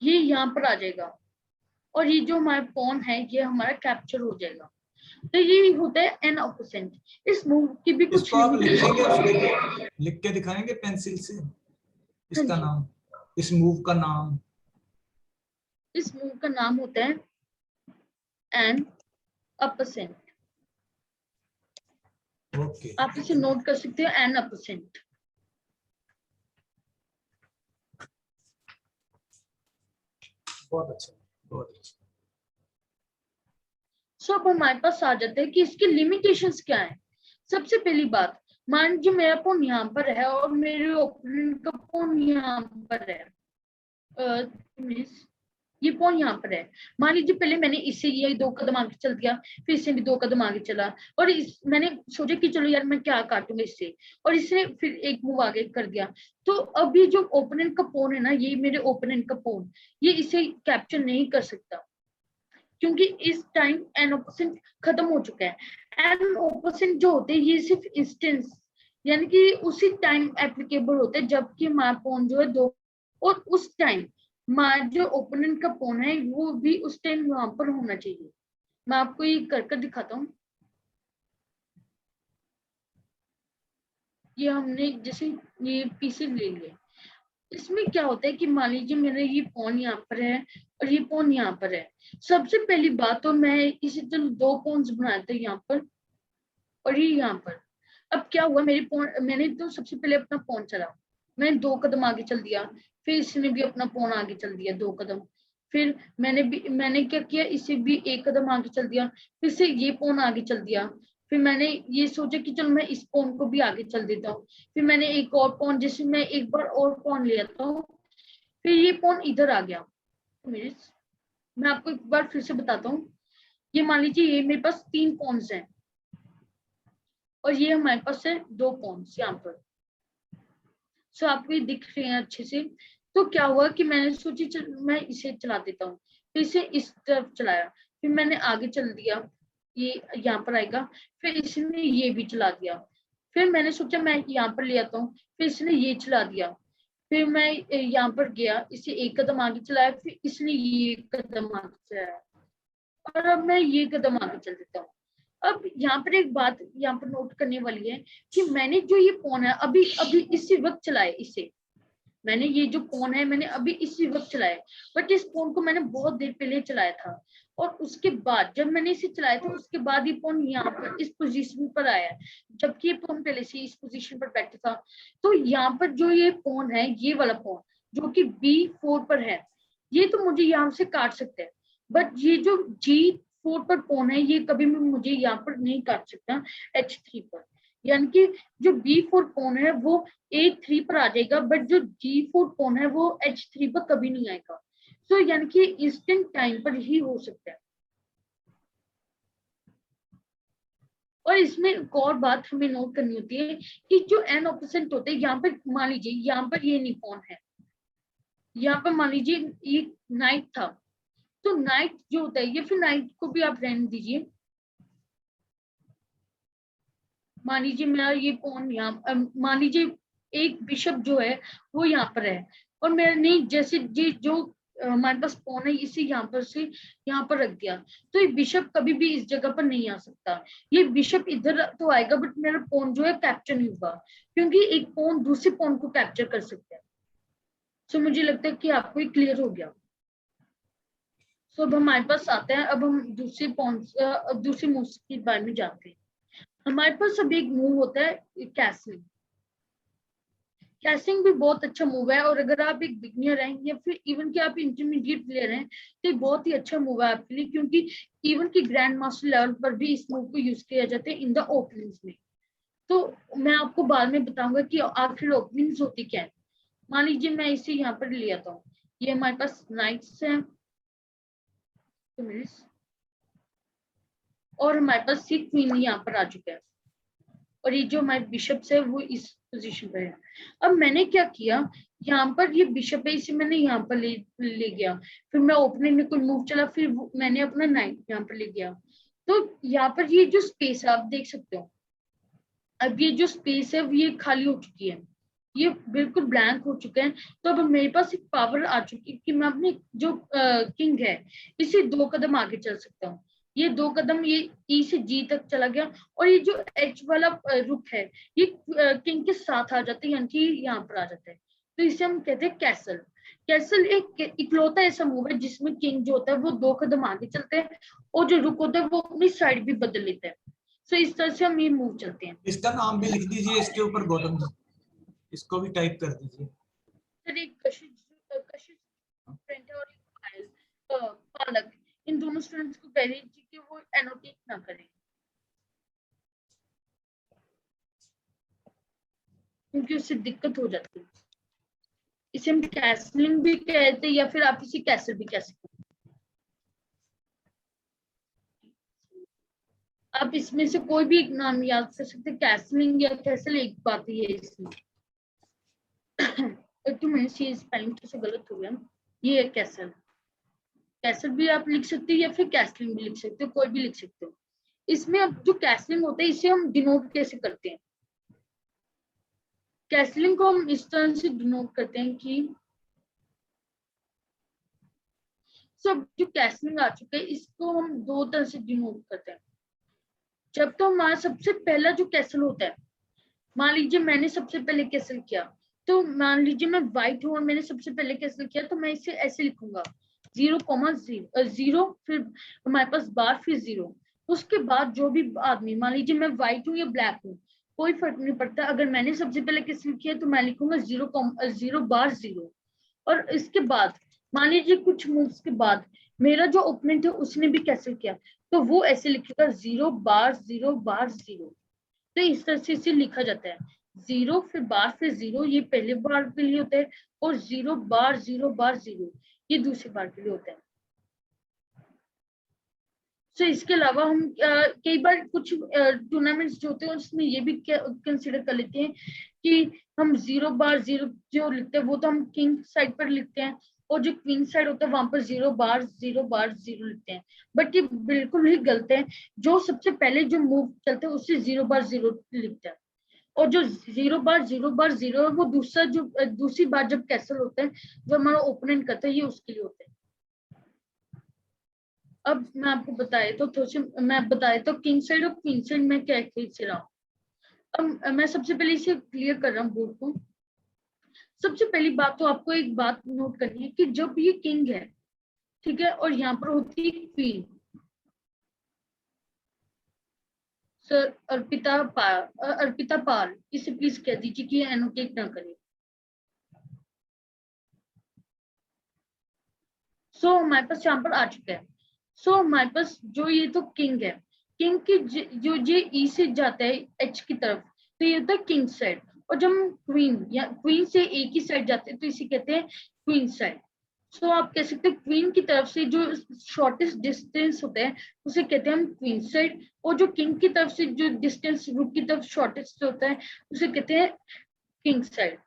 ये यहाँ पर आ जाएगा और ये जो हमारा पॉन है ये हमारा कैप्चर हो जाएगा। तो ये होता है एन ऑपोसेंट। इस मूव की भी कुछ इसको आप लिखेंगे, उसको लिख के दिखाएंगे पेंसिल से इसका नाम, इस मूव का नाम? इस मूव का नाम होता है एन ऑपोसेंट। ओके, आप इसे नोट कर सकते हो, एन ऑपोसेंट। बहुत अच्छा, बहुत अच्छा। सो अब हमारे पास आ जाता है कि इसकी लिमिटेशंस क्या है। सबसे पहली बात, मान लीजिए मेरा पॉन यहाँ पर है और मेरे ओपोनेंट का पॉन यहाँ पर है, ये पॉन यहाँ पर है। मान लीजिए पहले मैंने इससे ये 2 कदम आगे चल दिया, फिर इससे भी 2 कदम आगे चला और मैंने सोचा कि चलो यार मैं क्या काटूंगा इससे, और इससे फिर एक मूव आगे कर दिया। तो अब ये जो ओपोनेंट का पॉन है ना, ये मेरे ओपोनेंट का पॉन, ये इसे कैप्चर नहीं कर सकता क्योंकि इस टाइम एन ऑपोसेंट खत्म हो चुका है। एन ऑपोसेंट जो होते हैं ये सिर्फ इंस्टेंस यानी कि उसी टाइम एप्लीकेबल होते हैं जबकि हमारा पॉन जो है 2, और उस टाइम हमारा जो ओपोनेंट का पॉन है वो भी उस टाइम वहां पर होना चाहिए। मैं आपको ये कर दिखाता हूँ। ये हमने जैसे ये पीसेस ले लिए, इसमें क्या होता है कि मान लीजिए मेरा ये पॉन यहाँ पर है और ये पॉन यहाँ पर है। सबसे पहली बात तो मैं इसे चलो 2 पॉन्स बनाए थे यहाँ पर और ये यहाँ पर। अब क्या हुआ, मैंने तो सबसे पहले अपना पॉन चला, मैंने 2 कदम आगे चल दिया, फिर इसने भी अपना पॉन आगे चल दिया 2 कदम, फिर मैंने क्या किया, इसे भी 1 कदम आगे चल दिया, फिर से ये पॉन आगे चल दिया, फिर मैंने ये सोचा कि चलो मैं इस पॉन को भी आगे चल देता हूँ, फिर मैंने एक और पॉन, जैसे मैं एक बार और पॉन ले आता हूँ, फिर ये पॉन इधर आ गया। मैं आपको एक बार फिर से बताता हूँ। ये मान लीजिए ये मेरे पास 3 पॉन्स हैं और ये हमारे पास है 2 पॉन्स यहाँ पर। सो आपको ये दिख रहे हैं अच्छे से। तो क्या हुआ कि मैंने सोची मैं इसे चला देता हूँ, फिर इसे इस तरफ चलाया, फिर मैंने आगे चल दिया, ये यहाँ पर आएगा, फिर इसने ये भी चला दिया, फिर मैंने सोचा मैं यहाँ पर ले आता हूँ, फिर इसने ये चला दिया, फिर मैं यहाँ पर गया, इसे 1 कदम आगे चलाया, फिर इसने ये कदम आगे चलाया और अब मैं ये कदम आगे चल देता हूँ। अब यहाँ पर एक बात यहाँ पर नोट करने वाली है कि मैंने जो ये पॉन है अभी इसी वक्त चलाया, इसे मैंने ये जो पॉन है मैंने अभी इसी वक्त चलाया, बट इस पॉन को मैंने बहुत देर पहले चलाया था और उसके बाद जब मैंने इसे चलाया था उसके बाद ये पॉन यहाँ पर इस पोजीशन पर आया, जबकि ये पॉन पहले से इस पोजीशन पर बैठा था। तो यहाँ पर जो ये पॉन है, ये वाला पॉन जो कि B4 पर है, ये तो मुझे यहाँ से काट सकते हैं, बट ये जो G4 पर पॉन है ये कभी भी मुझे यहाँ पर नहीं काट सकता H3 पर। यानी कि जो B4 पॉन है वो A3 पर आ जाएगा, बट जो G4 पॉन है वो H3 पर कभी नहीं आएगा। तो यानी कि इंस्टेंट टाइम पर ही हो सकता है। और इसमें एक और बात हमें नोट करनी होती है कि जो एन ऑपोसेंट होते हैं, यहाँ पर मान लीजिए यहाँ पर ये नहीं पॉन है, यहाँ पर मान लीजिए ये नाइट था, तो नाइट जो होता है ये, फिर नाइट को भी आप रहने दीजिए। मान लीजिए मेरा ये पॉन यहाँ, मान लीजिए एक बिशप जो है वो यहाँ पर है और मैंने नहीं जैसे जो हमारे पास पॉन है इसे यहाँ पर से यहाँ पर रख दिया, तो ये बिशप कभी भी इस जगह पर नहीं आ सकता। ये बिशप इधर तो आएगा बट मेरा पॉन जो है कैप्चर नहीं होगा, क्योंकि एक पॉन दूसरे पॉन को कैप्चर कर सकता है। सो मुझे लगता है कि आपको ये क्लियर हो गया। सो अब हमारे पास आते हैं, अब हम दूसरी मूव के बारे में जाते हैं। हमारे पास अब एक मूव होता है कैसलिंग। कैसलिंग भी बहुत अच्छा मूव है, और अगर आप एक बिगिनर हैं या फिर इवन कि आप इंटरमीडिएट प्लेयर हैं तो बहुत ही अच्छा मूव है आपके लिए, क्योंकि इवन की ग्रैंड मास्टर लेवल पर भी इस मूव को यूज किया जाता है इन द ओपनिंग्स में। तो मैं आपको बाद में बताऊंगा कि आखिर ओपनिंग्स होती क्या है। मान लीजिए मैं इसे यहाँ पर ले आता हूँ, ये हमारे पास नाइट्स है और हमारे पास ये क्वीन यहाँ पर आ चुका है, और ये जो हमारे बिशप्स है वो इस पोजीशन पर है। अब मैंने क्या किया, यहाँ पर ये बिशप है, इसे मैंने यहाँ पर ले गया, फिर मैं ओपनिंग में कोई मूव चला, फिर मैंने अपना नाइट यहाँ पर ले गया। तो यहाँ पर ये जो स्पेस है आप देख सकते हो, अब ये जो स्पेस है ये खाली हो चुकी है, ये बिल्कुल ब्लैंक हो चुका है। तो अब मेरे पास एक पावर आ चुकी है कि मैं अपने जो किंग है इसे 2 कदम आगे चल सकता हूँ। ये 2 कदम ये ई से जी तक चला गया, और ये जो एच वाला रुख है ये किंग के साथ आ जाता है, यानी कि यहाँ पर आ जाता है। तो इसे हम कहते हैं कैसल। कैसल एक इकलौता ऐसा मूव है जिसमें किंग जो होता है वो 2 कदम आगे चलते हैं, और जो रुक होता है वो अपनी साइड भी बदल लेता है। तो इस तरह से हम ये मूव चलते हैं। इसका नाम भी लिख दीजिए इसके ऊपर, गौतम जी, इसको भी टाइप कर दीजिए। सर एक कशिश फ्रेंड है और एक पालक, इन दोनों स्टूडेंट्स को कह रही थी कि वो एनोटेट ना करें, क्योंकि उससे दिक्कत हो जाती है। इसे हम कैसलिंग भी कहते हैं, या फिर आप इसे कैसल भी कह सकते हैं। आप इसमें से कोई भी एक नाम याद कर सकते हैं, कैसलिंग या कैसल एक बात ही है इसमें। तो मैंने स्पेलिंग से गलत हो गया, ये है कैसल। कैसल भी आप लिख सकते हो या फिर कैसलिंग भी लिख सकते हो, कोई भी लिख सकते हो। इसमें अब जो कैसलिंग होता है इसे हम डिनोट कैसे करते हैं। कैसलिंग को हम इस तरह से डिनोट करते हैं कि सब जो कैसलिंग आ चुका है इसको हम 2 तरह से डिनोट करते हैं। जब तो हमारा सबसे पहला जो कैसल होता है, मान लीजिए मैंने सबसे पहले कैसल किया, तो मान लीजिए मैं व्हाइट हूं और मैंने सबसे पहले कैसल किया, तो मैं इसे ऐसे लिखूंगा 0,0 फिर हमारे पास बार फिर 0। उसके बाद जो भी आदमी, मान लीजिए मैं व्हाइट हूँ या ब्लैक हूँ, कोई फर्क नहीं पड़ता, अगर मैंने सबसे पहले कैसल किया तो मैं लिखूंगा 0 बार 0। और इसके बाद मान लीजिए कुछ मूव्स के बाद मेरा जो ओपोनेंट है उसने भी कैसल किया, तो वो ऐसे लिखेगा 0 बार 0 बार 0। तो इस तरह से इसे लिखा जाता है 0 फिर बार फिर 0, ये पहले बार के लिए होता है, और 0 बार 0 बार 0 ये दूसरी बार के लिए होता है। तो इसके अलावा हम कई बार कुछ टूर्नामेंट्स जो होते हैं उसमें ये भी कंसिडर कर लेते हैं कि हम 0 बार 0 जो लिखते हैं वो तो हम किंग साइड पर लिखते हैं, और जो क्वीन साइड होता है वहां पर 0 बार 0 बार 0 लिखते हैं। बट ये बिल्कुल ही गलत है, जो सबसे पहले जो मूव चलते हैं उससे 0 बार 0 लिखते हैं, और जो 0 बार 0 बार 0 है वो दूसरी बार जब कैसल होता है जो हमारा ओपोनेंट करता है ये उसके लिए होता है। अब मैं आपको बताया तो किंग साइड और क्वीन साइड में क्या खींच रहा हूँ। अब मैं सबसे पहले इसे क्लियर कर रहा हूँ बोर्ड को। सबसे पहली बात तो आपको एक बात नोट करनी है कि जब ये किंग है, ठीक है, और यहाँ पर होती है क्वीन, सर अर्पिता पाल इसे प्लीज कह दीजिए कि एनोटेट ना करें। सो हमारे पास यहाँ पर आ चुका है। सो हमारे पास जो ये तो किंग है, किंग की जो ये ई से जाता है एच की तरफ, तो ये होता है किंग साइड, और जब हम क्वीन से ए की साइड जाते हैं तो इसे कहते हैं क्वीन साइड। सो आप कह सकते हैं क्वीन की तरफ से जो शॉर्टेस्ट डिस्टेंस होता है उसे कहते हैं हम क्वीन साइड, और जो किंग की तरफ से जो डिस्टेंस रूक की तरफ शॉर्टेस्ट होता है उसे कहते हैं किंग साइड।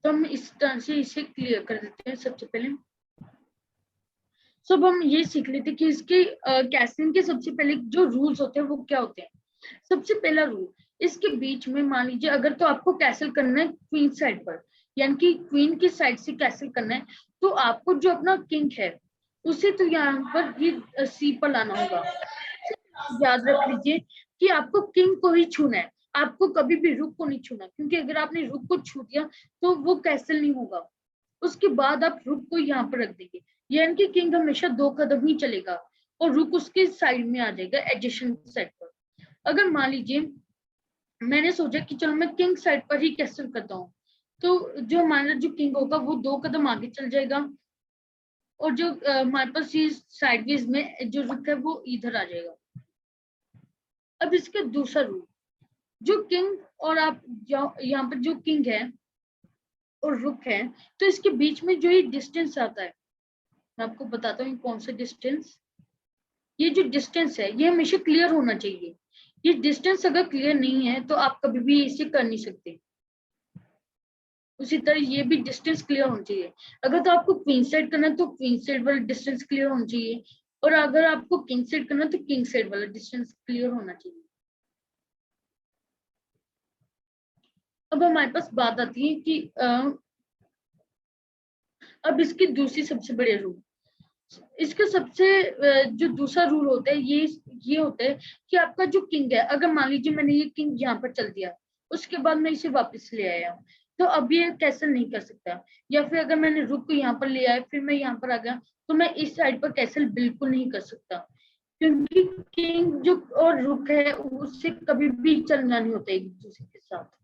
तो हम इस तरह से इसे क्लियर कर देते हैं सबसे पहले। अब हम ये सीख लेते हैं कि इसके कैसलिंग के सबसे पहले जो रूल्स होते हैं वो क्या होते हैं। सबसे पहला रूल, इसके बीच में मान लीजिए अगर तो आपको कैसल करना है क्वीन साइड पर, यानी कि क्वीन की साइड से कैसल करना है, तो आपको जो अपना किंग है उसे तो यहाँ पर ही सी पर लाना होगा। आप याद रख लीजिए कि आपको किंग को ही छूना है, आपको कभी भी रुक को नहीं छूना, क्योंकि अगर आपने रुक को छू दिया तो वो कैसल नहीं होगा। उसके बाद आप रुक को यहाँ पर रख देंगे, यानी कि किंग हमेशा 2 कदम ही चलेगा और रुक उसके साइड में आ जाएगा एडजेसेंट साइड पर। अगर मान लीजिए मैंने सोचा कि चलो मैं किंग साइड पर ही कैसल करता हूँ, तो जो हमारा जो किंग होगा वो 2 कदम आगे चल जाएगा और जो हमारे पास ये साइडवेज में जो रुक है वो इधर आ जाएगा। अब इसका दूसरा रूल, जो किंग और आप यहाँ पर जो किंग है और रुक है, तो इसके बीच में जो ये डिस्टेंस आता है, मैं आपको बताता हूँ कौन सा डिस्टेंस। ये जो डिस्टेंस है ये हमेशा क्लियर होना चाहिए। ये डिस्टेंस अगर क्लियर नहीं है तो आप कभी भी इसे कर नहीं सकते। उसी तरह ये भी डिस्टेंस क्लियर होना चाहिए। अगर तो आपको क्वीन साइड करना है तो क्वीन साइड वाला डिस्टेंस क्लियर होना चाहिए, और अगर आपको किंग साइड करना है तो किंग साइड वाला डिस्टेंस क्लियर होना चाहिए। अब हमारे पास बात आती है कि अब इसकी दूसरी सबसे बड़ी रूल, इसका सबसे जो दूसरा रूल होता है ये होता है कि आपका जो किंग है, अगर मान लीजिए मैंने ये किंग यहाँ पर चल दिया, उसके बाद मैं इसे वापस ले आया, तो अब ये कैसल नहीं कर सकता। या फिर अगर मैंने रुक को यहाँ पर ले आया फिर मैं यहाँ पर आ गया, तो मैं इस साइड पर कैसल बिल्कुल नहीं कर सकता, क्योंकि किंग जो और रुक है उससे कभी भी चलना नहीं होता एक दूसरे के साथ।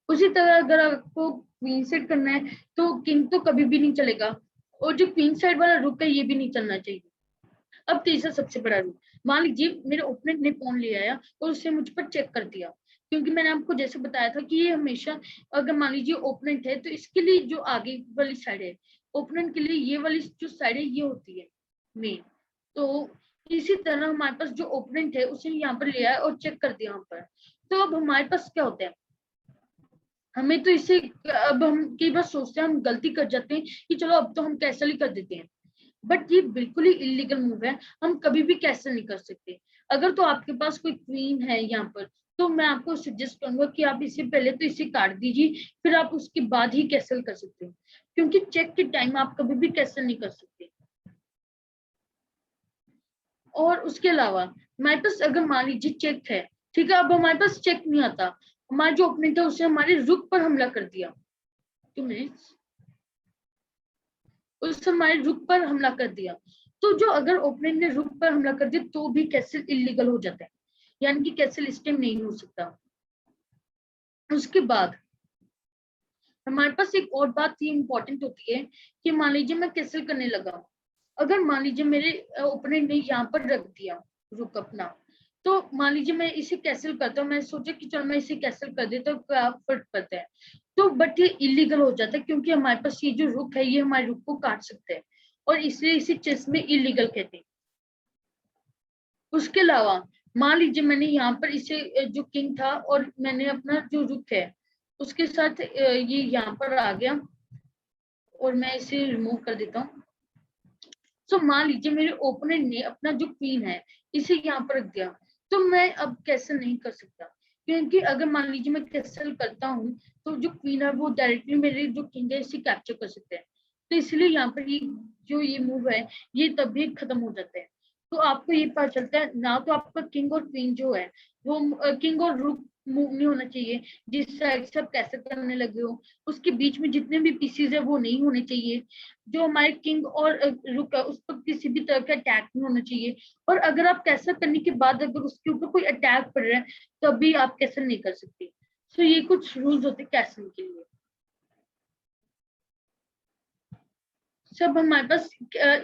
उसी तरह अगर आपको क्वीन साइड करना है तो किंग तो कभी भी नहीं चलेगा, और जो क्वीन साइड वाला रुक है ये भी नहीं चलना चाहिए। अब तीसरा सबसे बड़ा रूल, मान लीजिए मेरे ओपोनेंट ने पॉन ले आया और उससे मुझ पर चेक कर दिया, क्योंकि मैंने आपको जैसे बताया था कि ये हमेशा, अगर मान लीजिए ओपोनेंट है तो इसके लिए जो आगे वाली साइड है, ओपोनेंट के लिए ये वाली जो साइड है ये होती है मेन। तो इसी तरह हमारे पास जो ओपोनेंट है उसे यहाँ पर ले आया और चेक कर दिया यहाँ पर, तो अब हमारे पास क्या होता है, हमें तो इसे, अब हम कई बार सोचते हैं, हम गलती कर जाते हैं कि चलो अब तो हम कैसल ही कर देते हैं, बट ये बिल्कुल ही इलीगल मूव है, हम कभी भी कैसल नहीं कर सकते। अगर तो आपके पास कोई क्वीन है यहाँ पर, तो मैं आपको सजेस्ट करूंगा कि आप इसे पहले तो इसे काट दीजिए, फिर आप उसके बाद ही कैसल कर सकते हो, क्योंकि चेक के टाइम आप कभी भी कैसल नहीं कर सकते। और उसके अलावा हमारे पास अगर मान लीजिए चेक है, ठीक है, अब हमारे पास चेक नहीं आता, हमारा जो ओपोनेंट है उसने हमारे रुक पर हमला कर दिया, 2 मिनट्स, उसने हमारे रुक पर हमला कर दिया, तो जो अगर ओपोनेंट ने रुक पर हमला कर दिया तो भी कैसल इलीगल हो जाता है, यानी कि कैसल स्टेम नहीं हो सकता। उसके बाद हमारे पास एक और बात ये इंपॉर्टेंट होती है कि मान लीजिए मैं कैसल करने लगा, अगर मान लीजिए मेरे ओपोनेंट ने यहाँ पर रख दिया रुक अपना, तो मान लीजिए मैं इसे कैसल करता हूँ, मैं सोचा कि चलो मैं इसे कैसल कर देता हूँ, क्या फर्क पड़ता है, तो बट ये इलीगल हो जाता है, क्योंकि हमारे पास ये जो रुक है ये हमारे रुक को काट सकते हैं, और इसलिए इसे चेस में इलीगल कहते हैं। उसके अलावा मान लीजिए मैंने यहाँ पर इसे जो किंग था और मैंने अपना जो रुक है उसके साथ ये यहाँ पर आ गया और मैं इसे रिमूव कर देता हूँ। सो मान लीजिए मेरे ओपोनेंट ने अपना जो क्वीन है इसे यहाँ पर रख दिया, तो मैं अब कैसल नहीं कर सकता, क्योंकि अगर मान लीजिए मैं कैसल करता हूँ तो जो क्वीन है वो डायरेक्टली मेरे जो किंग है इसे कैप्चर कर सकते हैं, तो इसलिए यहाँ पर ये मूव है ये तभी खत्म हो जाता है। तो आपको ये पता चलता है ना, तो आपका किंग और क्वीन जो है वो किंग और रुक मूव नहीं होना चाहिए, जिस साइड से आप कैसे करने लगे हो उसके बीच में जितने भी पीसीज है वो नहीं होने चाहिए, जो हमारे किंग और रुक है उस पर किसी भी तरह का अटैक नहीं होना चाहिए, और अगर आप कैसल करने के बाद अगर उसके ऊपर कोई अटैक पड़ रहा है तभी आप कैसल नहीं कर सकते। सो ये कुछ रूल्स होते हैं कैसल के लिए। सब हमारे पास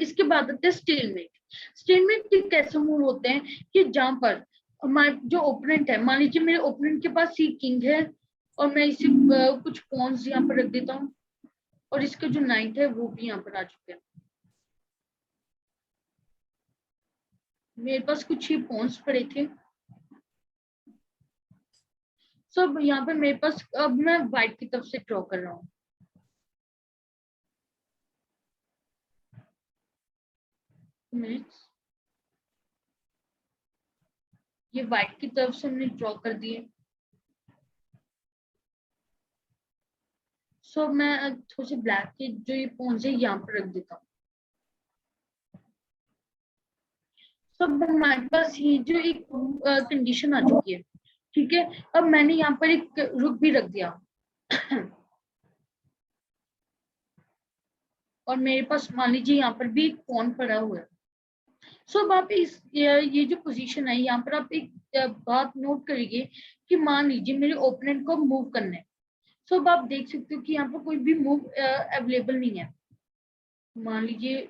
इसके बाद आते हैं स्टेलमेट। स्टेलमेट के कैसे मूव होते हैं कि जहां पर हमारे जो ओपोनेंट है, मान लीजिए मेरे ओपोनेंट के पास ये किंग है और मैं इसे कुछ पॉन्स यहाँ पर रख देता हूँ और इसका जो नाइट है वो भी यहाँ पर आ चुके हैं, मेरे पास कुछ ही पॉन्स पड़े थे। सब यहाँ पे मेरे पास, अब मैं व्हाइट की तरफ से ड्रॉ कर रहा हूँ। ये व्हाइट की तरफ से हमने ड्रॉ कर दिए। सो मैं थोड़े से ब्लैक के जो ये पॉन्स है यहाँ पर रख देता हूँ। सब हमारे पास ये जो एक कंडीशन आ चुकी है, ठीक है। अब मैंने यहाँ पर एक रुक भी रख दिया और मेरे पास मान लीजिए यहाँ पर भी एक पॉन पड़ा हुआ है। सो अब आप इस ये जो पोजीशन है यहाँ पर आप एक बात नोट करिए कि मान लीजिए मेरे ओपोनेंट को मूव करना है। सो अब आप देख सकते हो कि यहाँ पर कोई भी मूव अवेलेबल नहीं है। मान लीजिए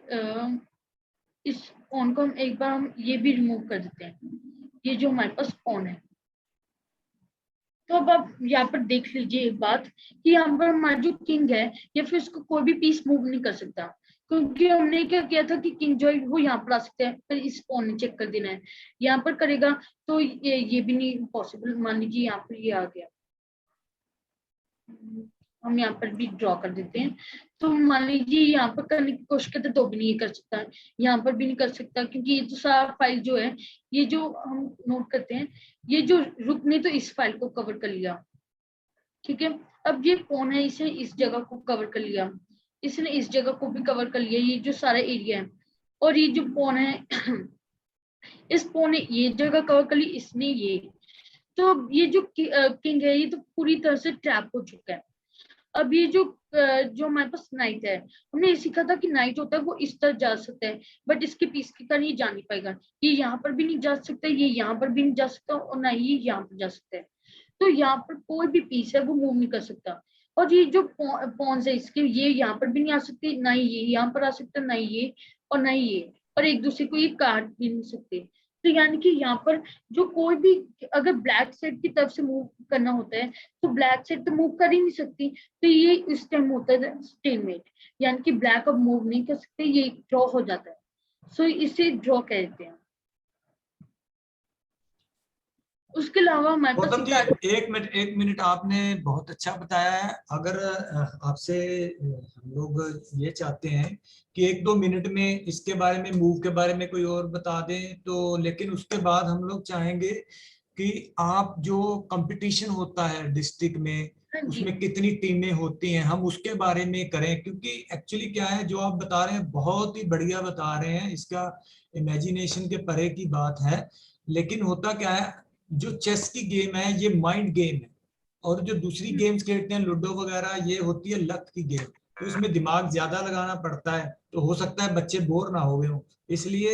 इस पॉन को हम एक बार हम ये भी रिमूव कर देते हैं, ये जो हमारे पास पॉन है। तो अब आप यहाँ पर देख लीजिए एक बात कि यहाँ पर हमारा जो किंग है या फिर उसको कोई भी पीस मूव नहीं कर सकता, क्योंकि हमने क्या किया था कि किंग जो है वो यहाँ पर आ सकता है, फिर इस पॉन ने चेक कर देना है। यहाँ पर करेगा तो ये भी नहीं पॉसिबल। मान लीजिए यहाँ पर ये आ गया, हम यहाँ पर भी ड्रॉ कर देते हैं। तो मान लीजिए यहाँ पर करने की कोशिश करते तो भी नहीं कर सकता, यहाँ पर भी नहीं कर सकता, क्योंकि ये तो सारा फाइल जो है ये जो हम नोट करते हैं, ये जो रुक ने तो इस फाइल को कवर कर लिया, ठीक है। अब ये कौन है, इसने इस जगह को कवर कर लिया, इसने इस जगह को भी कवर कर लिया, ये जो सारा एरिया है। और ये जो पॉन है इस पॉन ने ये जगह कवर कर ली, इसने ये। तो ये जो किंग है ये तो पूरी तरह से ट्रैप हो चुका है। अब ये जो हमारे पास नाइट है, हमने ये सीखा था कि नाइट होता है वो इस तरह जा सकता है, बट इसके पीस के कारण ये जा नहीं पाएगा। ये यहाँ पर भी नहीं जा सकता, ये यहाँ पर भी नहीं जा सकता, और ना ये यहाँ पर जा सकता है। तो यहाँ पर कोई भी पीस है वो मूव नहीं कर सकता। और ये जो पॉन्स है इसके, ये यहाँ पर भी नहीं आ सकते, ना ही ये यहाँ पर आ सकता, ना ही ये और ना ही ये, और एक दूसरे को ये काट भी नहीं सकते। तो यानी कि यहाँ पर जो कोई भी अगर ब्लैक साइड की तरफ से मूव करना होता है तो ब्लैक साइड तो मूव कर ही नहीं सकती, तो ये इस टाइम होता है स्टेलमेट, यानी कि ब्लैक अब मूव नहीं कर सकते, ये ड्रॉ हो जाता है। सो इसे ड्रॉ कहते हैं। उसके अलावा हमारे गौतम जी पास एक मिनट आपने बहुत अच्छा बताया है। अगर आपसे हम लोग ये चाहते हैं कि 1-2 मिनट में इसके बारे में, मूव के बारे में कोई और बता दें तो, लेकिन उसके बाद हम लोग चाहेंगे कि आप जो कंपटीशन होता है डिस्ट्रिक्ट में, उसमें कितनी टीमें होती हैं, हम उसके बारे में करें। क्योंकि एक्चुअली क्या है, जो आप बता रहे हैं बहुत ही बढ़िया बता रहे हैं, इसका इमेजिनेशन के परे की बात है। लेकिन होता क्या है, जो चेस की गेम है ये माइंड गेम है, और जो दूसरी गेम्स खेलते हैं लूडो वगैरह, ये होती है लक की गेम, तो इसमें दिमाग ज्यादा लगाना पड़ता है। तो हो सकता है बच्चे बोर ना हो गए हों, इसलिए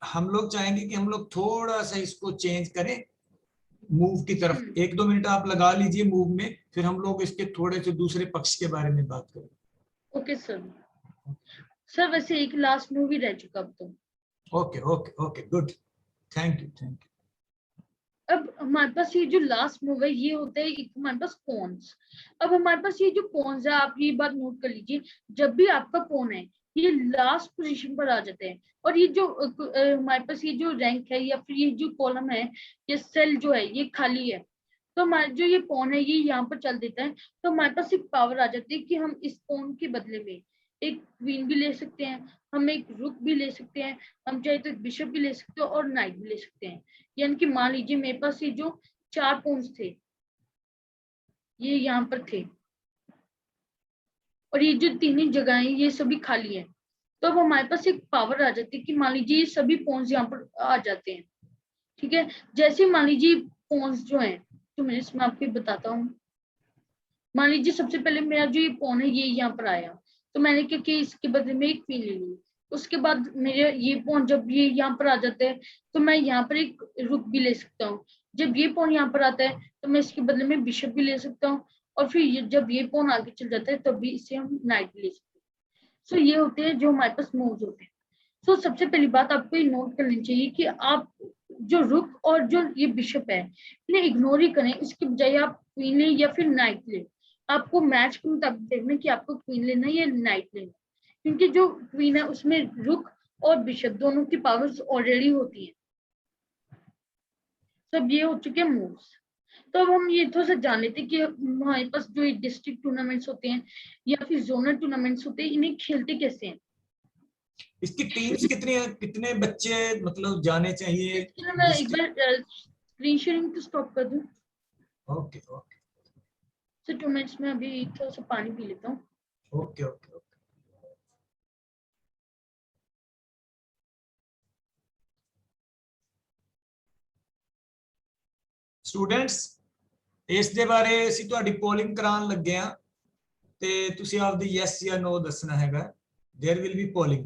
हम लोग चाहेंगे कि हम लोग थोड़ा सा इसको चेंज करें मूव की तरफ। 1-2 मिनट आप लगा लीजिए मूव में, फिर हम लोग इसके थोड़े से दूसरे पक्ष के बारे में बात करें। Okay sir. सर वैसे एक लास्ट मूवी रह चुका अब तो। Okay okay okay, good, thank you thank you. अब हमारे पास ये जो लास्ट मूव है ये होता है एक हमारे पास पॉन्स। अब हमारे पास ये जो पॉन्स है, आप ये बात नोट कर लीजिए, जब भी आपका पॉन है ये लास्ट पोजीशन पर आ जाते हैं, और ये जो हमारे पास ये जो रैंक है या फिर ये जो कॉलम है, ये सेल जो है ये खाली है, तो हमारे जो ये पॉन है ये यहाँ पर चल देता है। तो हमारे पास एक पावर आ जाती है कि हम इस पॉन के बदले में एक क्वीन भी ले सकते हैं, हम एक रुक भी ले सकते हैं, हम चाहे तो एक बिशप भी ले सकते हैं और नाइट भी ले सकते हैं। यानी कि मान लीजिए मेरे पास ये जो 4 पॉन्स थे ये यहाँ पर थे, और ये जो 3 जगह है ये सभी खाली है। तो अब हमारे पास एक पावर आ जाती है कि मान लीजिए ये सभी पॉन्स यहाँ पर आ जाते हैं, ठीक है। जैसे मान लीजिए पॉन्स जो है, तो मैं इसमें आपको बताता हूँ। मान लीजिए सबसे पहले मेरा जो ये पॉन है ये यहाँ पर आया, तो मैंने क्या किया, इसके बदले में एक क्वीन ले ली। उसके बाद मेरे ये पॉन जब ये यहाँ पर आ जाता है तो मैं यहाँ पर एक रुक भी ले सकता हूँ। जब ये पॉन यहाँ पर आता है तो मैं इसके बदले में बिशप भी ले सकता हूँ, और फिर जब ये पॉन आगे चल जाता है तब भी इसे हम नाइट भी ले सकते हैं। सो ये होते हैं जो हमारे पास मूव्स होते हैं। सो सबसे पहली बात आपको ये नोट कर लेनी चाहिए कि आप जो रुक और जो ये बिशप है इन्हें इग्नोर ही करें, इसके बजाय आप क्वीन ले या फिर नाइट ले। आपको मैच के मुताबिक देखना कि आपको क्वीन लेना है या नाइट लेना, क्योंकि जो क्वीन है उसमें रुक और बिशप दोनों की पावर्स ऑलरेडी होती हैं। सब ये हो चुके हैं मूव्स। तो अब हम ये थोड़ा सा जान लेते हैं कि हमारे पास जो डिस्ट्रिक्ट टूर्नामेंट्स होते हैं या फिर जोनल टूर्नामेंट्स होते हैं, इन्हें खेलते कैसे हैं। इसकी टीम्स कितनी है, कितने बच्चे मतलब जाने चाहिए? इसके लिए मैं एक बार स्क्रीन शेयरिंग तो स्टॉप कर दूं। ओके ओके सो 2 मिनट्स में अभी थोड़ा सा पानी पी लेता हूँ। Okay okay okay. स्टूडेंट्स ਇਸ ਦੇ ਬਾਰੇ ਅਸੀਂ ਤੁਹਾਡੀ ਪੋਲਿੰਗ ਕਰਾਉਣ ਲੱਗੇ ਆ ਤੇ ਤੁਸੀਂ ਆਪਦੀ ਯੈਸ ਜਾਂ ਨੋ ਦੱਸਣਾ ਹੈਗਾ देयर विल बी पोलिंग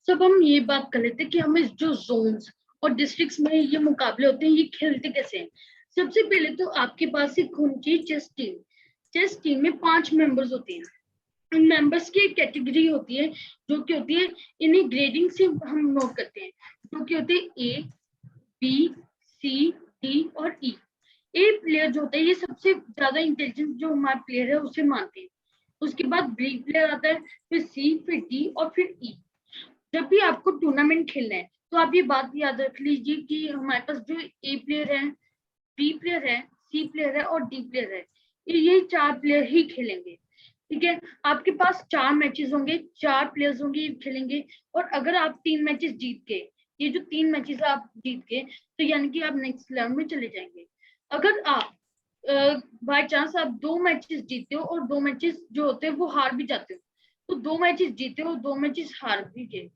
सब हम ये बात कर लेते हैं कि हमें जो जोन्स और डिस्ट्रिक्ट्स में ये मुकाबले होते हैं ये खेलते कैसे हैं। सबसे पहले तो आपके पास एक होनी चाहिए चेस टीम में 5 मेंबर्स होते हैं। इन मेंबर्स की एक कैटेगरी होती है जो कि होती है, इन्हें ग्रेडिंग से हम नोट करते हैं, जो कि होते हैं ए, बी, सी, डी और ई। ए प्लेयर जो होता है ये सबसे ज्यादा इंटेलिजेंट जो हमारा प्लेयर है उसे मानते हैं। उसके बाद बी प्लेयर आता है, फिर सी, फिर डी और फिर ई। जब भी आपको टूर्नामेंट खेलना है तो आप ये बात याद रख लीजिए कि हमारे पास जो ए प्लेयर है, बी प्लेयर है, सी प्लेयर है और डी प्लेयर है, ये 4 प्लेयर ही खेलेंगे। ठीक है, आपके पास 4 मैचेस होंगे, 4 प्लेयर्स होंगे खेलेंगे। और अगर आप 3 मैचेस जीत गए, ये जो 3 मैचेस आप जीत गए तो यानी कि आप नेक्स्ट लेवल में चले जाएंगे। अगर आप बाय चांस आप 2 मैचेस जीते हो और 2 मैचेस जो होते हैं वो हार भी जाते हो, तो 2 मैचेस जीते हो, 2 मैचेस हार भी गए,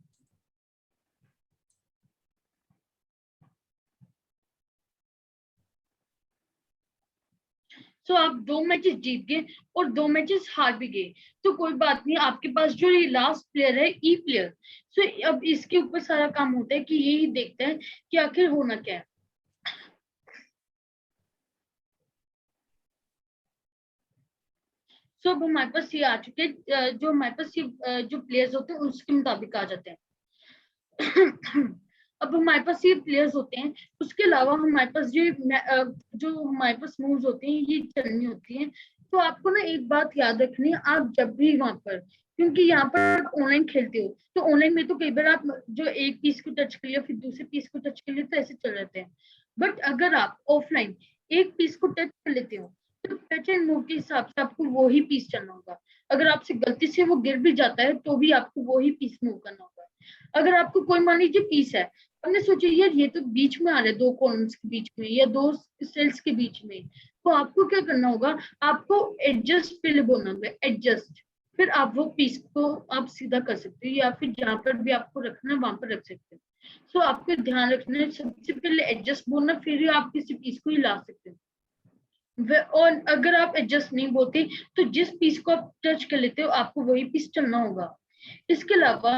तो आप 2 मैचेस जीत गए और 2 मैचेस हार भी गए तो कोई बात नहीं, आपके पास जो ये लास्ट प्लेयर है ई प्लेयर, सो अब इसके ऊपर सारा काम होता है कि यही देखते हैं कि आखिर होना क्या है। सो अब हमारे पास ये आ चुके हैं, जो हमारे पास ये जो प्लेयर्स होते हैं उसके मुताबिक आ जाते हैं। अब हमारे पास ये प्लेयर्स होते हैं, उसके अलावा हमारे पास जो हमारे पास मूव्स होते हैं ये चलनी होती हैं। तो आपको ना एक बात याद रखनी है, आप जब भी वहां पर, क्योंकि यहाँ पर आप ऑनलाइन खेलते हो तो ऑनलाइन में तो कई बार आप जो एक पीस को टच कर लिया फिर दूसरे पीस को टच कर लिया तो ऐसे चल जाते हैं। बट अगर आप ऑफलाइन एक पीस को टच कर लेते हो तो टच एंड मूव के हिसाब से आपको वो ही पीस चलना होगा। अगर आपसे गलती से वो गिर भी जाता है तो भी आपको वो ही पीस मूव करना होगा। अगर आपको कोई मान लीजिए पीस है, हमने सोचा यार ये तो बीच में आ रहा है 2 कॉलम्स के बीच में या 2 सेल्स के बीच में, तो आपको क्या करना होगा, आपको एडजस्ट पहले बोलना होगा, एडजस्ट, फिर आप वो पीस को आप सीधा कर सकते हो या फिर जहां पर भी आपको रखना है वहां पर रख सकते हो। सो आपको ध्यान रखना है सबसे पहले एडजस्ट बोलना, फिर ही आप किसी पीस को हिला सकते हो। और अगर आप एडजस्ट नहीं बोलते तो जिस पीस को आप टच कर लेते हो आपको वही पीस चलना होगा। इसके अलावा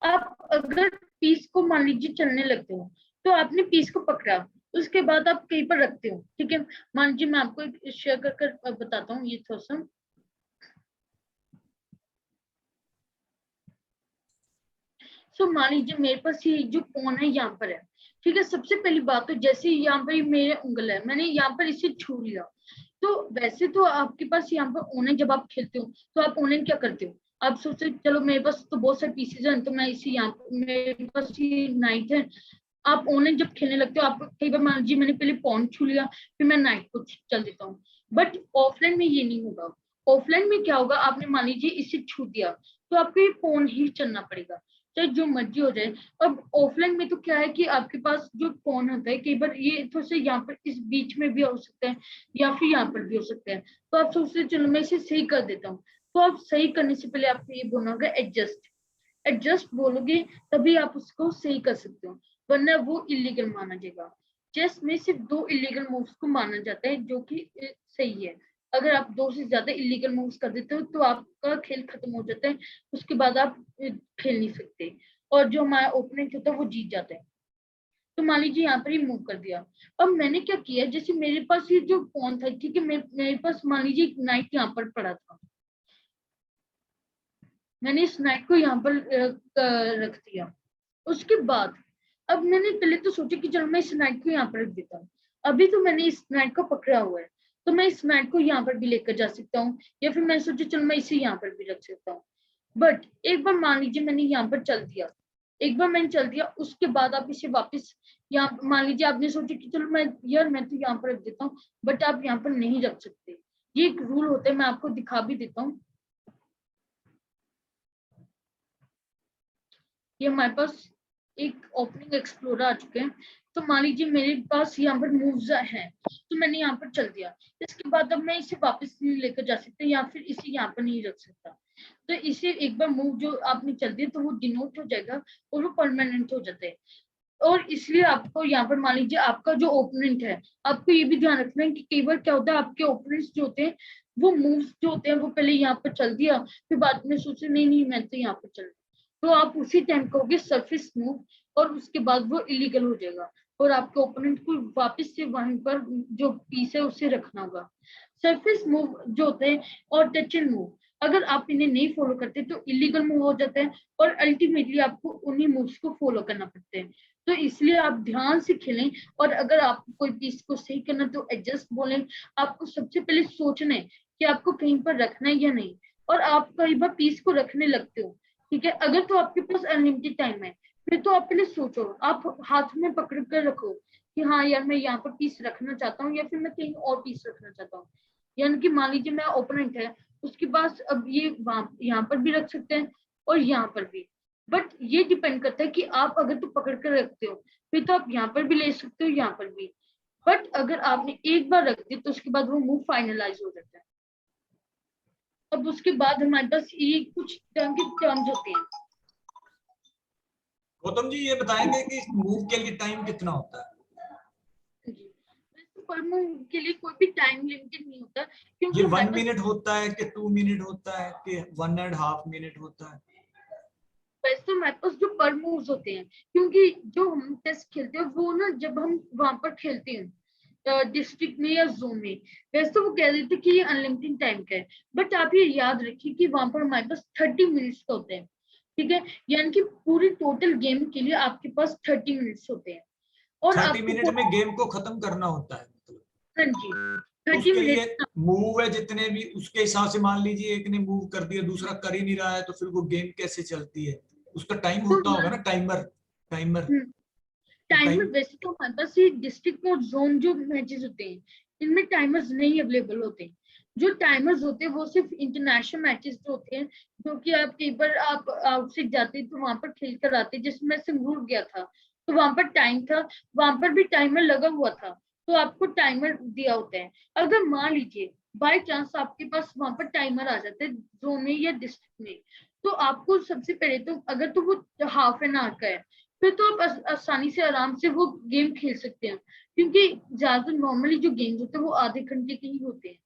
आप अगर पीस को मान लीजिए चलने लगते हो तो आपने पीस को पकड़ा, उसके बाद आप कहीं पर रखते हो। ठीक है, मान लीजिए मैं आपको एक शेयर कर बताता हूँ ये थोड़ा सा। सो मान लीजिए मेरे पास ये जो फोन है यहाँ पर है। ठीक है, सबसे पहली बात तो जैसे यहाँ पर मेरे उंगल है, मैंने यहाँ पर इसे छू लिया, तो वैसे तो आपके पास यहाँ पर ऑनलाइन जब आप खेलते हो तो आप ऑनलाइन क्या करते हो, आप सोचते चलो मेरे पास तो बहुत सारे पीसेज हैं तो मैं इसे यहाँ मेरे पास ये नाइट है। आप ऑनलाइन जब खेलने लगते हो आप कई बार मान लीजिए मैंने पहले पॉन छू लिया फिर मैं नाइट को चल देता हूँ, बट ऑफलाइन में ये नहीं होगा। ऑफलाइन में क्या होगा, आपने मान लीजिए इसे छू दिया तो आपको ये पॉन ही चलना पड़ेगा चाहे जो मर्जी हो जाए। अब ऑफलाइन में तो क्या है कि आपके पास जो पॉन होता है कई बार ये थोड़ा सा यहाँ पर इस बीच में भी हो सकता है या फिर यहाँ पर भी हो सकता है, तो आप सोचते चलो मैं इसे सही कर देता हूँ। तो आप सही करने से पहले आपको ये बोलना होगा एडजस्ट, एडजस्ट बोलोगे तभी आप उसको सही कर सकते हो, वरना वो इलीगल माना जाएगा। चेस में सिर्फ 2 इलीगल मूव्स को माना जाता है जो कि सही है। अगर आप 2 से ज्यादा इलीगल मूव्स कर देते हो तो आपका खेल खत्म हो जाता है, उसके बाद आप खेल नहीं सकते और जो हमारा ओपोनेंट होता है वो जीत जाता है। तो मान लीजिए यहाँ पर ही मूव कर दिया। अब मैंने क्या किया, जैसे मेरे पास ये जो पॉन था, ठीक है, मेरे पास मान लीजिए एक नाइट यहाँ पर पड़ा था, मैंने इस नाइट को यहाँ पर रख दिया। उसके बाद अब मैंने पहले तो सोचा कि चलो मैं इस नाइट को यहाँ पर रख देता हूँ, अभी तो मैंने इस नाइट को पकड़ा हुआ है तो मैं इस नाइट को यहाँ पर भी लेकर जा सकता हूँ, या फिर मैं सोचा चलो मैं इसे यहाँ पर भी रख सकता हूँ। बट एक बार मान लीजिए मैंने यहाँ पर चल दिया, एक बार मैंने चल दिया, उसके बाद आप इसे वापस यहाँ मान लीजिए आपने सोचा कि चलो मैं तो यहाँ पर रख देता हूँ, बट आप यहाँ पर नहीं रख सकते। ये एक रूल होता है, मैं आपको दिखा भी देता हूँ। ये हमारे पास एक ओपनिंग एक्सप्लोरर आ चुके हैं, तो मान लीजिए मेरे पास यहाँ पर मूव्स हैं, तो मैंने यहाँ पर चल दिया। इसके बाद अब मैं इसे वापस नहीं लेकर जा सकता या फिर इसे यहाँ पर नहीं रख सकता। तो इसे एक बार मूव जो आपने चल दिया तो वो डिनोट हो जाएगा और वो परमानेंट हो जाता है। और इसलिए आपको यहाँ पर मान लीजिए आपका जो ओपोनेंट है, आपको ये भी ध्यान रखना है कि कई बार क्या होता है आपके ओपोनेंट्स जो होते हैं वो मूव्स जो होते हैं वो पहले यहाँ पर चल दिया, फिर बाद में सोचे नहीं नहीं मैं तो यहाँ पर चल, तो आप उसी टाइम कहोगे सरफेस मूव और उसके बाद वो इलीगल हो जाएगा और आपके ओपोनेंट को वापस से वहीं पर जो पीस है उसे रखना होगा। सरफेस मूव जो होते हैं और टच एंड मूव, अगर आप इन्हें नहीं फॉलो करते तो इलीगल मूव हो जाता है और अल्टीमेटली आपको उन्हीं मूव्स को फॉलो करना पड़ते हैं। तो इसलिए आप ध्यान से खेलें और अगर आपको कोई पीस को सही करना तो एडजस्ट बोलें। आपको सबसे पहले सोचना है कि आपको कहीं पर रखना है या नहीं, और आप कई बार पीस को रखने लगते हो, ठीक है, अगर तो आपके पास अनलिमिटेड टाइम है फिर तो आप पहले सोचो, आप हाथ में पकड़ कर रखो कि हाँ यार मैं यहाँ पर पीस रखना चाहता हूँ या फिर मैं कहीं और पीस रखना चाहता हूँ। यानी कि मान लीजिए मेरा ओपोनेंट है, उसके पास अब ये यहाँ पर भी रख सकते हैं और यहाँ पर भी, बट ये डिपेंड करता है कि आप अगर तो पकड़ कर रखते हो फिर तो आप यहाँ पर भी ले सकते हो यहाँ पर भी, बट अगर आपने एक बार रख दिया तो उसके बाद वो मूव फाइनलाइज हो जाता है। अब उसके बाद हमारे पास ये कुछ तरह के टर्म्स होते हैं। गौतम जी ये बताएंगे कि मूव के लिए टाइम कितना होता है? पर मूव के लिए कोई भी टाइम लिमिटेड नहीं होता क्योंकि ये 1 मिनट होता है कि 2 मिनट होता है कि 1.5 मिनट होता है? वैसे तो हमारे पास जो पर मूव्स होते हैं, क्योंकि जो हम टेस्ट खेलते हैं वो ना जब हम वहां पर खेलते हैं डिस्ट्रिक्ट में या जोन में, वैसे तो वो कह देते कि ये अनलिमिटेड टाइम का है, बट आप ये याद रखिए कि वहां पर हमारे पास 30 मिनट्स का होते हैं, ठीक है, यानी कि पूरी टोटल गेम के लिए आपके पास 30 मिनट्स होते हैं और 30 मिनट में गेम को खत्म करना होता है मतलब? हाँ जी, 30 उसके लिए मिनट मूव है जितने भी उसके हिसाब से, मान लीजिए एक ने मूव कर दिया दूसरा कर ही नहीं रहा है तो फिर वो गेम कैसे चलती है? उसका टाइम होता होगा ना, टाइमर टाइमर टाइमर। वैसे तो हमारे पास ये डिस्ट्रिक्ट और जोन जो मैचेस होते हैं इनमें टाइमर्स नहीं अवेलेबल होते हैं। जो टाइमर्स होते हैं वो सिर्फ इंटरनेशनल मैचेस जो होते हैं, जो कि आप कई बार आप आउटसाइड जाते हैं तो वहां पर खेल कर आते हैं, जिसमें संगरूर गया था तो वहां पर टाइम था, वहां पर भी टाइमर लगा हुआ था तो आपको टाइमर दिया होता है। अगर मान लीजिए बाय चांस आपके पास वहां पर टाइमर आ जाता है जोन में या डिस्ट्रिक्ट में, तो आपको सबसे पहले तो अगर तो वो हाफ एन आवर का है फिर तो आप आसानी से आराम से वो गेम खेल सकते हैं, क्योंकि ज्यादातर नॉर्मली जो गेम्स होते हैं वो आधे घंटे के ही होते हैं।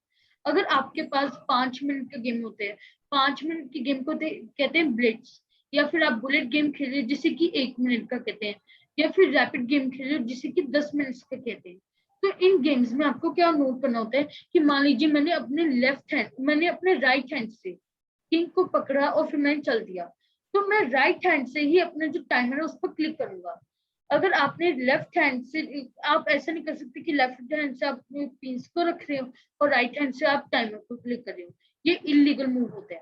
अगर आपके पास 5 मिनट के गेम होते हैं, 5 मिनट के गेम को कहते हैं ब्लिट्स, या फिर आप बुलेट गेम खेल रहे जिसे कि 1 मिनट का कहते हैं, या फिर रैपिड गेम खेल रहे जिसे कि 10 मिनट का कहते हैं। तो इन गेम्स में आपको क्या नोट करना होता है कि मान लीजिए मैंने अपने राइट हैंड से किंग को पकड़ा और फिर मैंने चल दिया, तो मैं राइट हैंड से ही अपना जो टाइमर है उस पर क्लिक करूंगा। अगर आपने लेफ्ट हैंड से, आप ऐसा नहीं कर सकते कि लेफ्ट हैंड से आप पिंस को रख रहे हो और राइट हैंड से आप टाइमर को क्लिक कर रहे हो, ये इलीगल मूव होता है।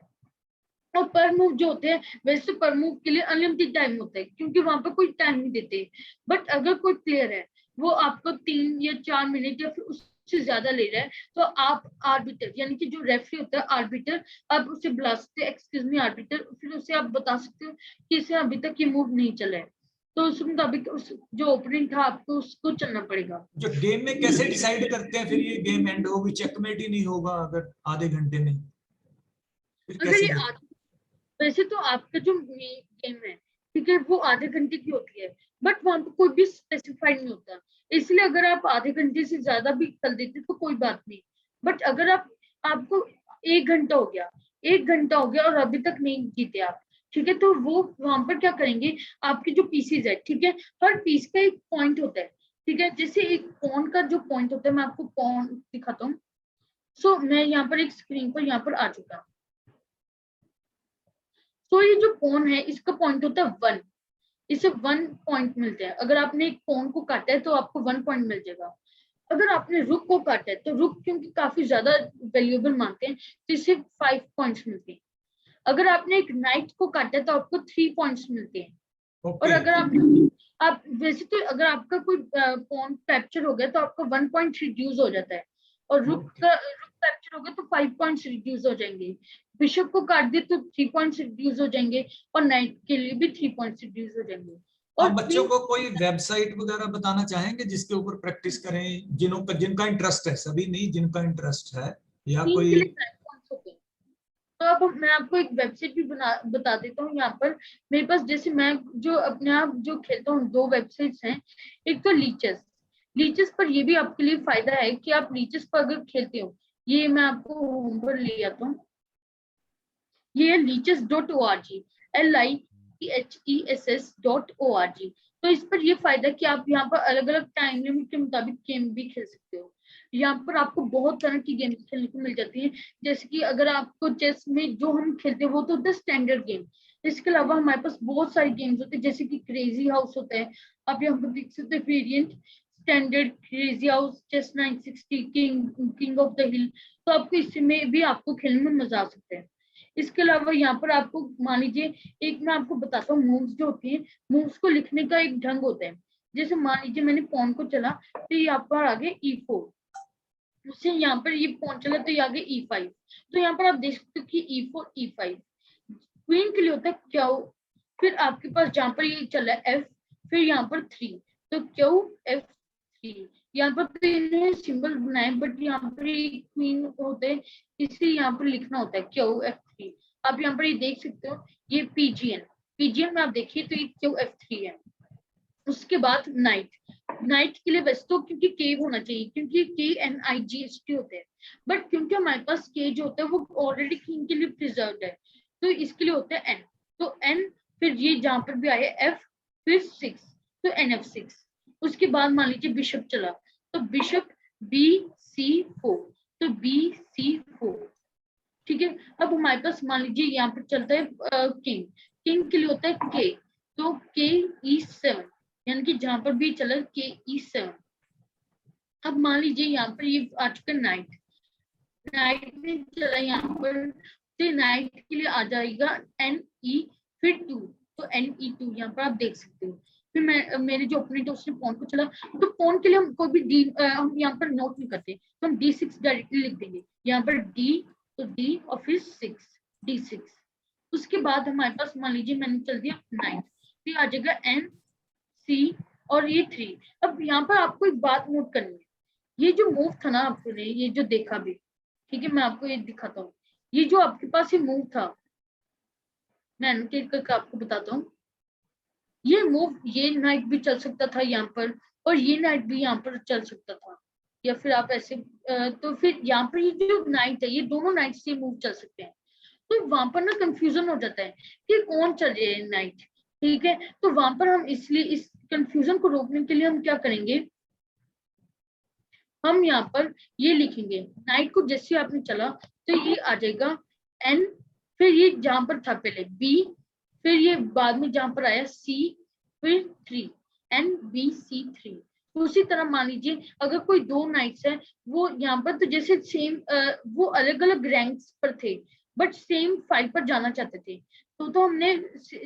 और पर मूव जो होते हैं वैसे पर मूव के लिए अनलिमिटेड टाइम होता है क्योंकि वहां पर कोई टाइम नहीं देते, बट अगर कोई प्लेयर है वो आपको 3 या 4 मिनट या फिर उससे ज्यादा ले रहा है तो आप आर्बिटर यानी कि जो रेफरी होता है आर्बिटर, आप उसे बुला सकते हैं, एक्सक्यूज मी आर्बिटर, फिर उसे आप बता सकते हो कि इसे अभी तक ये मूव नहीं चला है, तो उस मुताबिक उस जो ओपनिंग था आपको उसको चलना पड़ेगा। जो गेम में कैसे डिसाइड करते हैं फिर ये गेम एंड होगी, चेकमेट ही नहीं होगा अगर आधे घंटे में? फिर अगर कैसे ये वैसे तो आपका जो गेम है ठीक है वो आधे घंटे की होती है, बट वहां पर कोई भी स्पेसिफाइड नहीं होता, इसलिए अगर आप आधे घंटे से ज्यादा भी कर देते तो कोई बात नहीं, बट अगर आपको 1 घंटा हो गया, 1 घंटा हो गया और अभी तक नहीं जीते आप, ठीक है, तो वो वहां पर क्या करेंगे, आपके जो पीसीज है, ठीक है, हर पीस का एक पॉइंट होता है, ठीक है, जैसे एक पॉन का जो पॉइंट होता है, मैं आपको पॉन दिखाता हूँ। सो मैं यहाँ पर एक स्क्रीन पर यहाँ पर आ चुका हूँ। तो ये जो पॉन है इसका पॉइंट होता है 1, इसे 1 पॉइंट मिलते हैं। अगर आपने एक पॉन को काटा है तो आपको 1 पॉइंट मिल जाएगा। अगर आपने रुक को काटा है तो रुक क्योंकि काफी ज्यादा वैल्यूएबल मानते हैं तो इसे 5 पॉइंट्स मिलते हैं। अगर आपने एक नाइट को काटा है तो आपको 3 पॉइंट्स मिलते हैं। और अगर आप वैसे तो अगर आपका कोई पॉन कैप्चर हो गया तो आपका 1 पॉइंट रिड्यूस हो जाता है, और रुक कैप्चर हो गया तो 5 पॉइंट्स रिड्यूस हो जाएंगे। बिशप को काट दिया तो 3 पॉइंट्स रिड्यूस हो जाएंगे और नाइट के लिए भी 3 पॉइंट्स रिड्यूस हो जाएंगे। आप बच्चों को कोई वेबसाइट वगैरह बताना चाहेंगे जिसके ऊपर प्रैक्टिस करें, जिनका इंटरेस्ट है, सभी नहीं, जिनका इंटरेस्ट है, या तीन कोई के लिए platforms होते हैं। तो अब मैं आपको एक वेबसाइट भी बता देता हूँ। यहाँ पर मेरे पास जैसे मैं जो अपने आप जो खेलता हूँ, 2 वेबसाइट्स हैं। एक तो लीचेस पर ये भी आपके लिए फायदा है कि आप लीचेस पर अगर खेलते हो, ये मैं आपको होम पर ले आता हूँ। ये है leeches.org, LIEHESS.org। तो इस पर ये फायदा कि आप यहाँ पर अलग अलग टाइम लिमिट के मुताबिक गेम भी खेल सकते हो। यहाँ पर आपको बहुत तरह की गेम्स खेलने को मिल जाती है। जैसे कि अगर आपको चेस में जो हम खेलते हैं वो तो होता है स्टैंडर्ड गेम। इसके अलावा हमारे पास बहुत सारे गेम्स होते हैं, जैसे कि क्रेजी हाउस होता है, आप यहाँ पर देख सकते हैं variant, standard, crazy house, chess 960, king of the hill. तो आपको इसमें भी आपको खेलने में मजा आ सकता है। इसके अलावा यहाँ पर आपको मान लीजिए, एक मैं आपको बताता हूँ, मूव्स जो होती है, मूव्स को लिखने का एक ढंग होता है। जैसे मान लीजिए मैंने पॉन को चला तो यहाँ पर आगे E4, उससे यहाँ पर ये पॉन चला तो ये आगे E5। तो यहाँ पर आप देख सकते हो कि E4 E5 क्वीन के लिए होता है क्यू। फिर आपके पास जहाँ पर ये चला F, फिर यहाँ पर 3, तो QF3। यहाँ पर तो इन्हें सिंबल बनाए, बट यहाँ पर क्वीन होते हैं, इसलिए यहाँ पर लिखना होता है QF3। आप यहाँ पर ये देख सकते हो, ये पीजीएन में आप देखिए तो ये QF3 है। उसके बाद नाइट के लिए वैसे तो क्योंकि के होना चाहिए, क्योंकि KNIGST होते हैं, बट क्योंकि हमारे पास के जो होता है वो ऑलरेडी किंग के लिए प्रिजर्व्ड है, तो इसके लिए होता है N। तो N, फिर ये जहां पर भी आए F, फिर 6, तो NF6। उसके बाद मान लीजिए बिशप चला, तो बिशप BC4, तो BC4। ठीक है। अब हमारे पास मान लीजिए यहाँ पर चलता है किंग के लिए होता है K, तो KE7, यानी कि जहां पर भी चला KE7। अब मान लीजिए यहाँ पर ये आ चुका नाइट में चला, यहाँ पर नाइट के लिए आ जाएगा NE, फिर 2, तो NE2 यहाँ पर आप देख सकते हो। फिर मेरे जो ओपोनेंट है उसने पॉन को चला, तो पॉन के लिए हम कोई भी डी हम यहाँ पर नोट नहीं करते, तो हम D6 डायरेक्टली लिख देंगे। यहाँ पर D, तो D और फिर 6, D6। उसके बाद हमारे पास मान लीजिए मैंने चल दिया 9, फिर आ जाएगा NC और ये 3। अब यहाँ पर आपको एक बात नोट करनी है, ये जो मूव था ना आपने ये जो देखा भी, ठीक है, मैं आपको ये दिखाता हूँ। ये जो आपके पास ये मूव था, मैं एनोटेट करके आपको बताता हूँ। ये मूव, ये नाइट भी चल सकता था यहाँ पर, और ये नाइट भी यहाँ पर चल सकता था, या फिर आप ऐसे तो फिर यहाँ पर ये जो नाइट है, ये दोनों नाइट से मूव चल सकते हैं। तो वहां पर ना कंफ्यूजन हो जाता है कि कौन चल रही है नाइट, ठीक है। तो वहां पर हम इसलिए इस कंफ्यूजन को रोकने के लिए हम क्या करेंगे, हम यहाँ पर ये लिखेंगे, नाइट को जैसे आपने चला तो ये आ जाएगा N, फिर ये जहां पर था पहले B, फिर ये बाद में जहां पर आया C, फिर 3, NBC3। उसी तरह मान लीजिए अगर कोई 2 नाइट्स है, वो यहाँ पर तो जैसे सेम वो अलग अलग रैंक्स पर थे, बट सेम फाइल पर जाना चाहते थे, तो हमने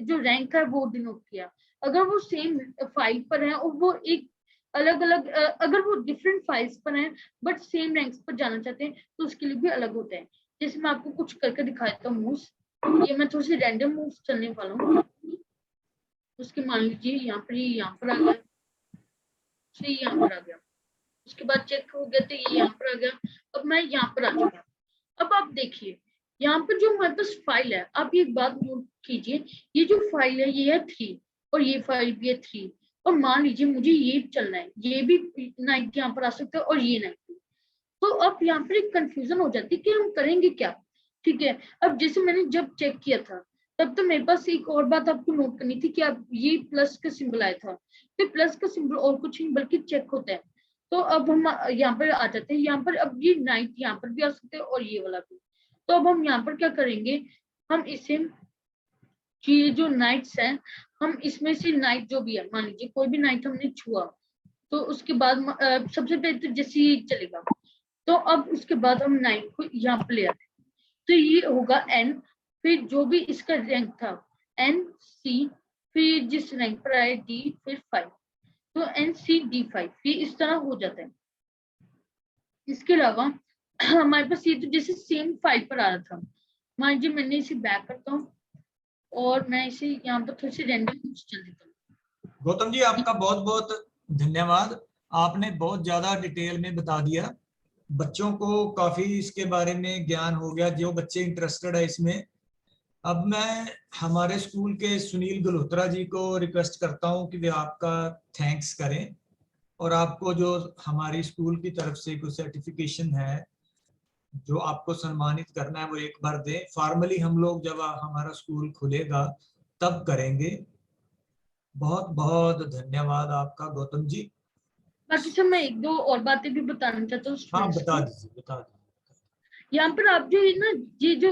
जो रैंक है वो डिनोट किया। अगर वो सेम फाइल पर है और वो एक अलग अलग अगर वो डिफरेंट फाइल्स पर हैं बट सेम रैंक्स पर जाना चाहते हैं, तो उसके लिए भी अलग होता है। जैसे मैं आपको कुछ करके दिखाता हूँ मूव्स, ये मैं थोड़ी सी रैंडम मूव्स चलने वाला हूँ। उसके मान लीजिए यहाँ पर आ गया, यहाँ पर आ गया, उसके बाद चेक हो गया तो ये यहाँ पर आ गया। अब मैं यहाँ पर आ चुका। अब आप देखिए यहाँ पर जो हमारे पास फाइल है, आप एक बात नोट कीजिए, ये जो फाइल है ये है 3 और ये फाइल भी है 3, और मान लीजिए मुझे ये चलना है, ये भी नाइट यहाँ पर आ सकता है और ये नाइट। तो अब यहाँ पर एक कंफ्यूजन हो जाती है कि हम करेंगे क्या, ठीक है। अब जैसे मैंने जब चेक किया था तब तो मेरे पास एक और बात आपको नोट करनी थी कि आप ये प्लस का सिंबल आया था, तो प्लस का सिंबल और कुछ नहीं बल्कि चेक होता है। तो अब हम यहाँ पर आ जाते हैं, यहाँ पर अब ये नाइट यहाँ पर भी आ सकते हैं और ये वाला भी। तो अब हम यहाँ पर क्या करेंगे, हम इसे ये जो नाइट्स हैं, हम इसमें से नाइट जो भी है, मान लीजिए कोई भी नाइट हमने छुआ, तो उसके बाद सबसे पहले तो जैसे ये चलेगा, तो अब उसके बाद हम नाइट को यहाँ पर ले आते हैं, तो ये होगा N, फिर जो भी इसका रैंक था NC, फिर जिस रैंक पर आए D, फिर 5, तो NCD5, ये इस तरह हो जाता है। इसके अलावा हमारे पास ये तो जैसे सेम फाइल पर आ रहा था, मान लीजिए मैंने इसे बैक करता हूँ और मैं इसे यहाँ पर थोड़ी सी रैंडम चल देता हूँ। गौतम जी आपका बहुत बहुत धन्यवाद, आपने बहुत ज्यादा डिटेल में बता दिया, बच्चों को काफी इसके बारे में ज्ञान हो गया, जो बच्चे इंटरेस्टेड है इसमें। अब मैं हमारे स्कूल के सुनील गल्होत्रा जी को रिक्वेस्ट करता हूं कि वे आपका थैंक्स करें और आपको जो हमारी स्कूल की तरफ से कोई सर्टिफिकेशन है जो आपको सम्मानित करना है वो एक बार दें। फॉर्मली हम लोग जब हमारा स्कूल खुलेगा तब करेंगे। बहुत बहुत धन्यवाद आपका गौतम जी। बाकी सर मैं एक दो और बातें भी बताना चाहता हूँ हाँ students बता को। दीजिए, बता दीजिए। यहाँ पर आप जो है ना, ये जो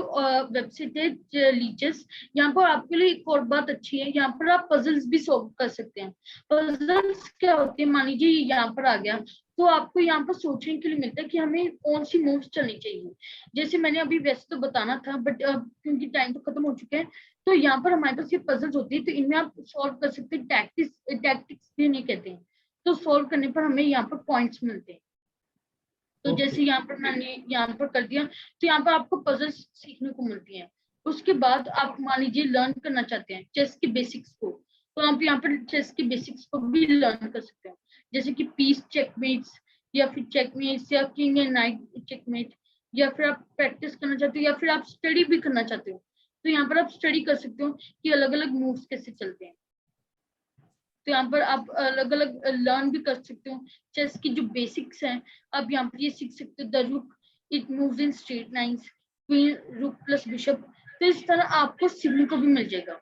वेबसाइट है लीचेस, यहाँ पर आपके लिए एक और बात अच्छी है, यहाँ पर आप पजल्स भी सॉल्व कर सकते हैं। पजल्स क्या होते हैं, मान लीजिए यहाँ पर आ गया तो आपको यहाँ पर सोचने के लिए मिलता है कि हमें कौन सी मूव्स चलनी चाहिए। जैसे मैंने अभी वैसे तो बताना था बट क्योंकि टाइम तो खत्म हो चुके हैं, तो यहाँ पर हमारे पास ये पजल्स होती है, तो इनमें आप सॉल्व कर सकते हैं। टैक्टिक्स भी नहीं कहते हैं, तो सॉल्व करने पर हमें यहाँ पर पॉइंट्स मिलते हैं। तो Okay. जैसे यहाँ पर मैंने यहाँ पर कर दिया, तो यहाँ पर आपको पजल्स सीखने को मिलती हैं। उसके बाद आप मान लीजिए लर्न करना चाहते हैं चेस की बेसिक्स को, तो आप यहाँ पर चेस की बेसिक्स को भी लर्न कर सकते हैं, जैसे कि पीस चेकमेट्स या फिर चेकमेट्स या किंग एंड नाइट चेकमेट, या फिर आप प्रैक्टिस करना चाहते हो या फिर आप स्टडी भी करना चाहते हो, तो यहाँ पर आप स्टडी कर सकते हो कि अलग अलग मूव्स कैसे चलते हैं। तो यहाँ पर आप अलग अलग लर्न भी कर सकते हो। चेस की जो बेसिक्स हैं आप यहाँ पर ये सीख सकते हो, द रुक it moves in straight lines, queen रुक प्लस बिशप, तो इस तरह आपको सीखने को भी मिल जाएगा।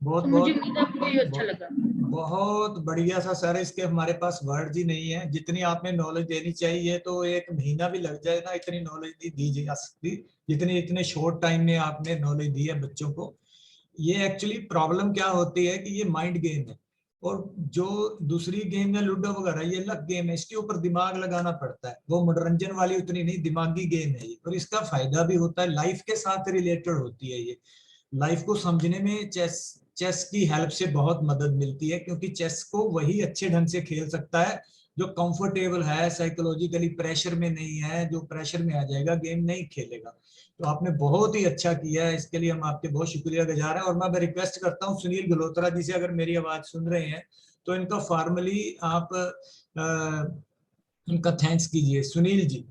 बहुत तो मुझे बहुत उम्मीद है आपको ये अच्छा लगा। बहुत बढ़िया सा सर, इसके हमारे पास वर्ड ही नहीं है, जितनी आपने नॉलेज देनी चाहिए तो एक महीना भी लग जाए ना, इतनी नॉलेज नहीं दी जा सकती जितनी इतने शॉर्ट टाइम में आपने नॉलेज दी है बच्चों को। ये एक्चुअली प्रॉब्लम क्या होती है कि ये माइंड गेम है, और जो दूसरी गेम है लूडो वगैरह ये अलग गेम है, इसके ऊपर दिमाग लगाना पड़ता है, वो मनोरंजन वाली उतनी नहीं, दिमागी गेम है ये, और इसका फायदा भी होता है, लाइफ के साथ रिलेटेड होती है ये। लाइफ को समझने में चेस की हेल्प से बहुत मदद मिलती है, क्योंकि चेस को वही अच्छे ढंग से खेल सकता है जो कंफर्टेबल है, साइकोलॉजिकली प्रेशर में नहीं है, जो प्रेशर में आ जाएगा गेम नहीं खेलेगा। तो आपने बहुत ही अच्छा किया है, इसके लिए हम आपके बहुत शुक्रिया गुजार हैं। और मैं रिक्वेस्ट करता हूँ सुनील गल्होत्रा जी से, अगर मेरी आवाज सुन रहे हैं तो इनका फॉर्मली आप इनका थैंक्स कीजिए। सुनील जी,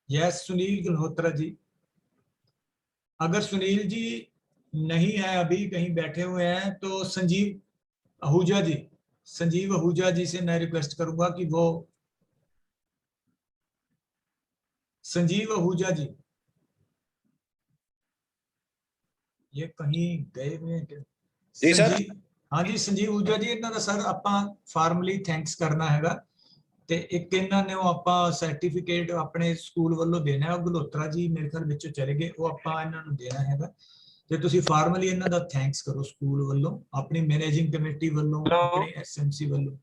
यस सुनील गल्होत्रा जी। अगर सुनील जी नहीं है, अभी कहीं बैठे हुए हैं, तो संजीव आहूजा जी, संजीव आहूजा जी से मैं रिक्वेस्ट करूंगा कि वो, संजीव आहूजा जी ये कहीं गए हुए हैं क्या? जी सर। हाँ जी संजीव आहूजा जी, इन्हों का सर ਆਪਾਂ ਫਾਰਮਲੀ ਥੈਂਕਸ ਕਰਨਾ ਹੈਗਾ, ਤੇ ਇੱਕ ਇਹਨਾਂ ਨੇ ਉਹ ਆਪਾਂ ਸਰਟੀਫਿਕੇਟ ਆਪਣੇ ਸਕੂਲ ਵੱਲੋਂ ਦੇਣਾ ਹੈ, ਉਹ ਗਲੋਤਰਾ ਜੀ ਮੇਰੇ ਖਿਆਲ ਵਿੱਚੋਂ ਚਲੇ ਗਏ, ਉਹ ਆਪਾਂ ਇਹਨਾਂ ਨੂੰ ਦੇਣਾ ਹੈਗਾ, ਤੇ ਤੁਸੀਂ ਫਾਰਮਲੀ ਇਹਨਾਂ ਦਾ ਥੈਂਕਸ ਕਰੋ ਸਕੂਲ ਵੱਲੋਂ, ਆਪਣੀ ਮੈਨੇਜਿੰਗ ਕਮੇਟੀ ਵੱਲੋਂ, ਆਪਣੀ ਐਸਐਮਸੀ ਵੱਲੋਂ।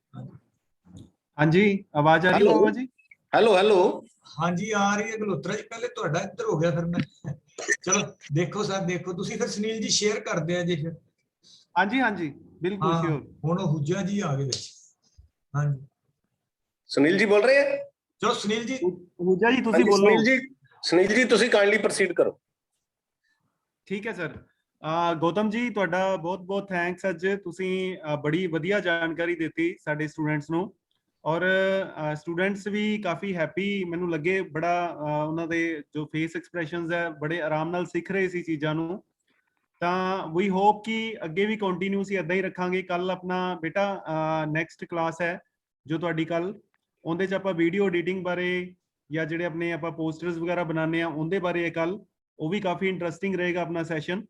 ਹਾਂਜੀ ਆਵਾਜ਼ ਆ ਰਹੀ ਹੈ ਬਾਬਾ ਜੀ? Hello hello. हाँ जी आ रही है गलोत्रा जी, पहले ਤੁਹਾਡਾ ਇੱਧਰ ਹੋ ਗਿਆ, ਫਿਰ ਮੈਂ ਚਲੋ ਦੇਖੋ ਸਰ, ਦੇਖੋ ਤੁਸੀਂ ਫਿਰ ਸੁਨੀਲ ਜੀ ਸ਼ੇਅਰ ਕਰਦੇ ਆ ਜੀ ਫਿਰ। ਹਾਂਜੀ ਹਾਂਜੀ ਬਿਲकुल ਹਾਂ श्योर। ਹੁਣ ਹੁਜਾ ਜੀ ਆ ਗਏ ਵਿੱਚ। ਹਾਂਜੀ सुनील जी बोल रहे हैं? ਚਲੋ ਸੁਨੀਲ ਜੀ। ਹੁਜਾ ਜੀ हाँ ਤੁਸੀਂ जी, ਬੋਲੋ। सुनील जी ਤੁਸੀਂ काइंडली प्रोसीड करो। ਠੀਕ ਹੈ ਸਰ। ਗੌਤਮ ਜੀ ਤੁਹਾਡਾ ਬਹੁਤ ਬਹੁਤ ਥੈਂਕਸ, ਅੱਜ ਤੁਸੀਂ ਬੜੀ ਵਧੀਆ ਜਾਣਕਾਰੀ ਦਿੱਤੀ ਸਾਡੇ ਸਟੂਡੈਂਟਸ ਨੂੰ, ਔਰ ਸਟੂਡੈਂਟਸ ਵੀ ਕਾਫੀ ਹੈਪੀ ਮੈਨੂੰ ਲੱਗੇ, ਬੜਾ ਉਹਨਾਂ ਦੇ ਜੋ ਫੇਸ ਐਕਸਪ੍ਰੈਸ਼ਨਸ ਹੈ ਬੜੇ ਆਰਾਮ ਨਾਲ ਸਿੱਖ ਰਹੇ ਸੀ ਚੀਜ਼ਾਂ ਨੂੰ। ਤਾਂ ਵੀ ਹੋਪ ਕਿ ਅੱਗੇ ਵੀ ਕੰਟੀਨਿਊ ਸੀ ਇਦਾਂ ਹੀ ਰੱਖਾਂਗੇ। ਕੱਲ ਆਪਣਾ ਬੇਟਾ ਨੈਕਸਟ ਕਲਾਸ ਹੈ ਜੋ ਤੁਹਾਡੀ ਕੱਲ, ਉਹਦੇ 'ਚ ਆਪਾਂ ਵੀਡੀਓ ਐਡੀਟਿੰਗ ਬਾਰੇ ਜਾਂ ਜਿਹੜੇ ਆਪਣੇ ਆਪਾਂ ਪੋਸਟਰਸ ਵਗੈਰਾ ਬਣਾਉਂਦੇ ਆ ਉਹਦੇ ਬਾਰੇ ਹੈ ਕੱਲ, ਉਹ ਵੀ ਕਾਫੀ ਇੰਟਰਸਟਿੰਗ ਰਹੇਗਾ ਆਪਣਾ ਸੈਸ਼ਨ।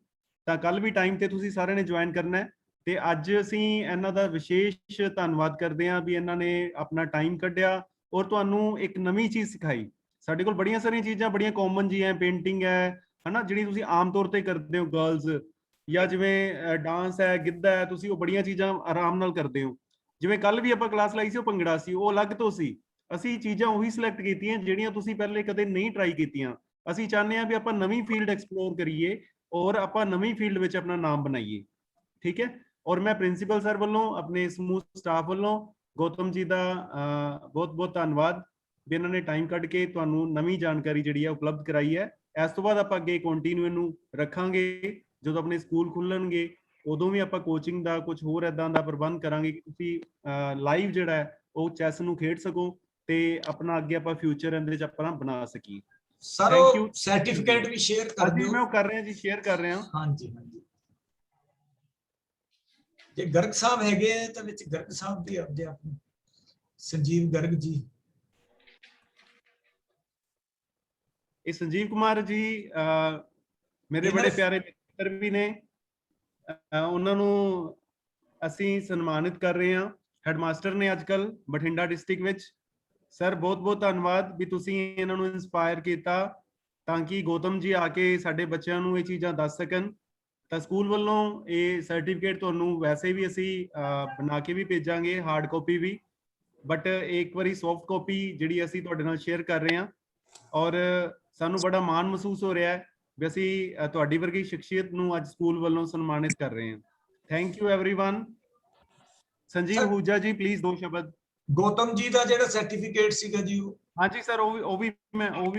ਤਾਂ ਕੱਲ ਵੀ ਟਾਈਮ ਤੇ ਤੁਸੀਂ ਸਾਰਿਆਂ ਨੇ ਜੁਆਇਨ ਕਰਨਾ ਹੈ। ਤੇ ਅੱਜ ਅਸੀਂ ਇਹਨਾਂ ਦਾ ਵਿਸ਼ੇਸ਼ ਧੰਨਵਾਦ ਕਰਦੇ ਹਾਂ ਵੀ ਇਹਨਾਂ ਨੇ ਆਪਣਾ ਟਾਈਮ ਕੱਢਿਆ ਔਰ ਤੁਹਾਨੂੰ ਇੱਕ ਨਵੀਂ ਚੀਜ਼ ਸਿਖਾਈ। ਸਾਡੇ ਕੋਲ ਬੜੀਆਂ ਸਾਰੀਆਂ ਚੀਜ਼ਾਂ ਬੜੀਆਂ ਕਾਮਨ ਜੀ ਹੈ, ਪੇਂਟਿੰਗ ਹੈ ਹਨਾ, ਜਿਹੜੀ ਤੁਸੀਂ ਆਮ ਤੌਰ ਤੇ ਕਰਦੇ ਹੋ ਗਰਲਸ, ਜਾਂ ਜਿਵੇਂ ਡਾਂਸ ਹੈ, ਗਿੱਧਾ ਹੈ, ਤੁਸੀਂ ਉਹ ਬੜੀਆਂ ਚੀਜ਼ਾਂ ਆਰਾਮ ਨਾਲ ਕਰਦੇ ਹੋ। ਜਿਵੇਂ ਕੱਲ ਵੀ ਆਪਾਂ ਕਲਾਸ ਲਾਈ ਸੀ, ਉਹ ਭੰਗੜਾ ਸੀ, ਉਹ ਅਲੱਗ ਤੋਂ ਸੀ। ਅਸੀਂ ਚੀਜ਼ਾਂ ਉਹੀ ਸਿਲੈਕਟ ਕੀਤੀਆਂ ਜਿਹੜੀਆਂ ਤੁਸੀਂ ਪਹਿਲੇ ਕਦੇ ਨਹੀਂ ਟਰਾਈ ਕੀਤੀਆਂ। ਅਸੀਂ ਚਾਹੁੰਦੇ ਹਾਂ ਵੀ ਆਪਾਂ ਨਵੀਂ ਫੀਲਡ ਐਕਸਪਲੋਰ ਕਰੀਏ ਔਰ ਆਪਾਂ ਨਵੀਂ ਫੀਲਡ ਵਿੱਚ ਆਪਣਾ ਨਾਮ ਬਣਾਈਏ। ਠੀਕ ਹੈ। ਔਰ ਮੈਂ ਪ੍ਰਿੰਸੀਪਲ ਸਰ ਵੱਲੋਂ, ਆਪਣੇ ਸਮੂਹ ਸਟਾਫ ਵੱਲੋਂ ਗੌਤਮ ਜੀ ਦਾ ਬਹੁਤ ਬਹੁਤ ਧੰਨਵਾਦ ਵੀ ਇਹਨਾਂ ਨੇ ਟਾਈਮ ਕੱਢ ਕੇ ਤੁਹਾਨੂੰ ਨਵੀਂ ਜਾਣਕਾਰੀ ਜਿਹੜੀ ਹੈ ਉਪਲਬਧ ਕਰਾਈ ਹੈ। ਇਸ ਤੋਂ ਬਾਅਦ ਆਪਾਂ ਅੱਗੇ ਕੰਟੀਨਿਊ ਇਹਨੂੰ ਰੱਖਾਂਗੇ। ਜਦੋਂ ਆਪਣੇ ਸਕੂਲ ਖੁੱਲਣਗੇ ਉਦੋਂ ਵੀ ਆਪਾਂ ਕੋਚਿੰਗ ਦਾ ਕੁਝ ਹੋਰ ਇਦਾਂ ਦਾ ਪ੍ਰਬੰਧ ਕਰਾਂਗੇ ਕਿ ਤੁਸੀਂ ਲਾਈਵ ਜਿਹੜਾ ਹੈ ਉਹ ਚੈਸ ਨੂੰ ਖੇਡ ਸਕੋ ਤੇ ਆਪਣਾ ਅੱਗੇ ਆਪਾਂ ਫਿਊਚਰ ਇਹਦੇ ਚ ਆਪਣਾ ਬਣਾ ਸਕੀਏ। ਸਰ Thank ਉਹ you. ਸਰਟੀਫਿਕੇਟ ਵੀ ਸ਼ੇਅਰ ਕਰ ਹਾਂਜੀ ਦਿਓ। ਮੈਂ ਉਹ ਕਰ ਰਿਹਾ ਜੀ, ਸ਼ੇਅਰ ਕਰ ਰਿਹਾ। ਹਾਂਜੀ ਹਾਂਜੀ, ਜੇ ਗਰਗ ਸਾਹਿਬ ਹੈਗੇ ਆ ਤਾਂ ਵਿੱਚ ਗਰਗ ਸਾਹਿਬ ਵੀ ਆਪਦੇ ਆਪ ਨੂੰ, ਸੰਜੀਵ ਗਰਗ ਜੀ। ਇਹ ਸੰਜੀਵ ਕੁਮਾਰ ਜੀ ਮੇਰੇ ਬੜੇ ਪਿਆਰੇ ਮਿੱਤਰ ਵੀ ਨੇ। ਉਹਨਾਂ ਨੂੰ ਅਸੀਂ ਸਨਮਾਨਿਤ ਕਰ ਰਹੇ ਹਾਂ। ਹੈਡਮਾਸਟਰ ਨੇ ਅੱਜ ਕੱਲ ਬਠਿੰਡਾ ਡਿਸਟ੍ਰਿਕਟ ਵਿੱਚ। ਸਰ ਬਹੁਤ ਬਹੁਤ ਧੰਨਵਾਦ ਵੀ ਤੁਸੀਂ ਇਹਨਾਂ ਨੂੰ ਇਨਸਪਾਇਰ ਕੀਤਾ ਤਾਂ ਕਿ ਗੌਤਮ ਜੀ ਆ ਕੇ ਸਾਡੇ ਬੱਚਿਆਂ ਨੂੰ ਇਹ ਚੀਜ਼ਾਂ ਦੱਸ ਸਕਣ। ਤਾਂ ਸਕੂਲ ਵੱਲੋਂ ਇਹ ਸਰਟੀਫਿਕੇਟ ਤੁਹਾਨੂੰ ਵੈਸੇ ਵੀ ਅਸੀਂ ਬਣਾ ਕੇ ਵੀ ਭੇਜਾਂਗੇ, ਹਾਰਡ ਕਾਪੀ ਵੀ, ਬਟ ਇੱਕ ਵਾਰੀ ਸੌਫਟ ਕਾਪੀ ਜਿਹੜੀ ਅਸੀਂ ਤੁਹਾਡੇ ਨਾਲ ਸ਼ੇਅਰ ਕਰ ਰਹੇ ਹਾਂ। ਔਰ ਸਾਨੂੰ ਬੜਾ ਮਾਣ ਮਹਿਸੂਸ ਹੋ ਰਿਹਾ ਹੈ ਵੀ ਅਸੀਂ ਤੁਹਾਡੀ ਵਰਗੀ ਸ਼ਖਸੀਅਤ ਨੂੰ ਅੱਜ ਸਕੂਲ ਵੱਲੋਂ ਸਨਮਾਨਿਤ ਕਰ ਰਹੇ ਹਾਂ। Thank you everyone. Sanjeev Hooja ji please 2 ਸ਼ਬਦ। ਗੌਤਮ ਜੀ ਦਾ ਜਿਹੜਾ ਸਰਟੀਫਿਕੇਟ ਸੀਗਾ ਜੀ ਉਹ, ਹਾਂਜੀ ਸਰ ਉਹ ਵੀ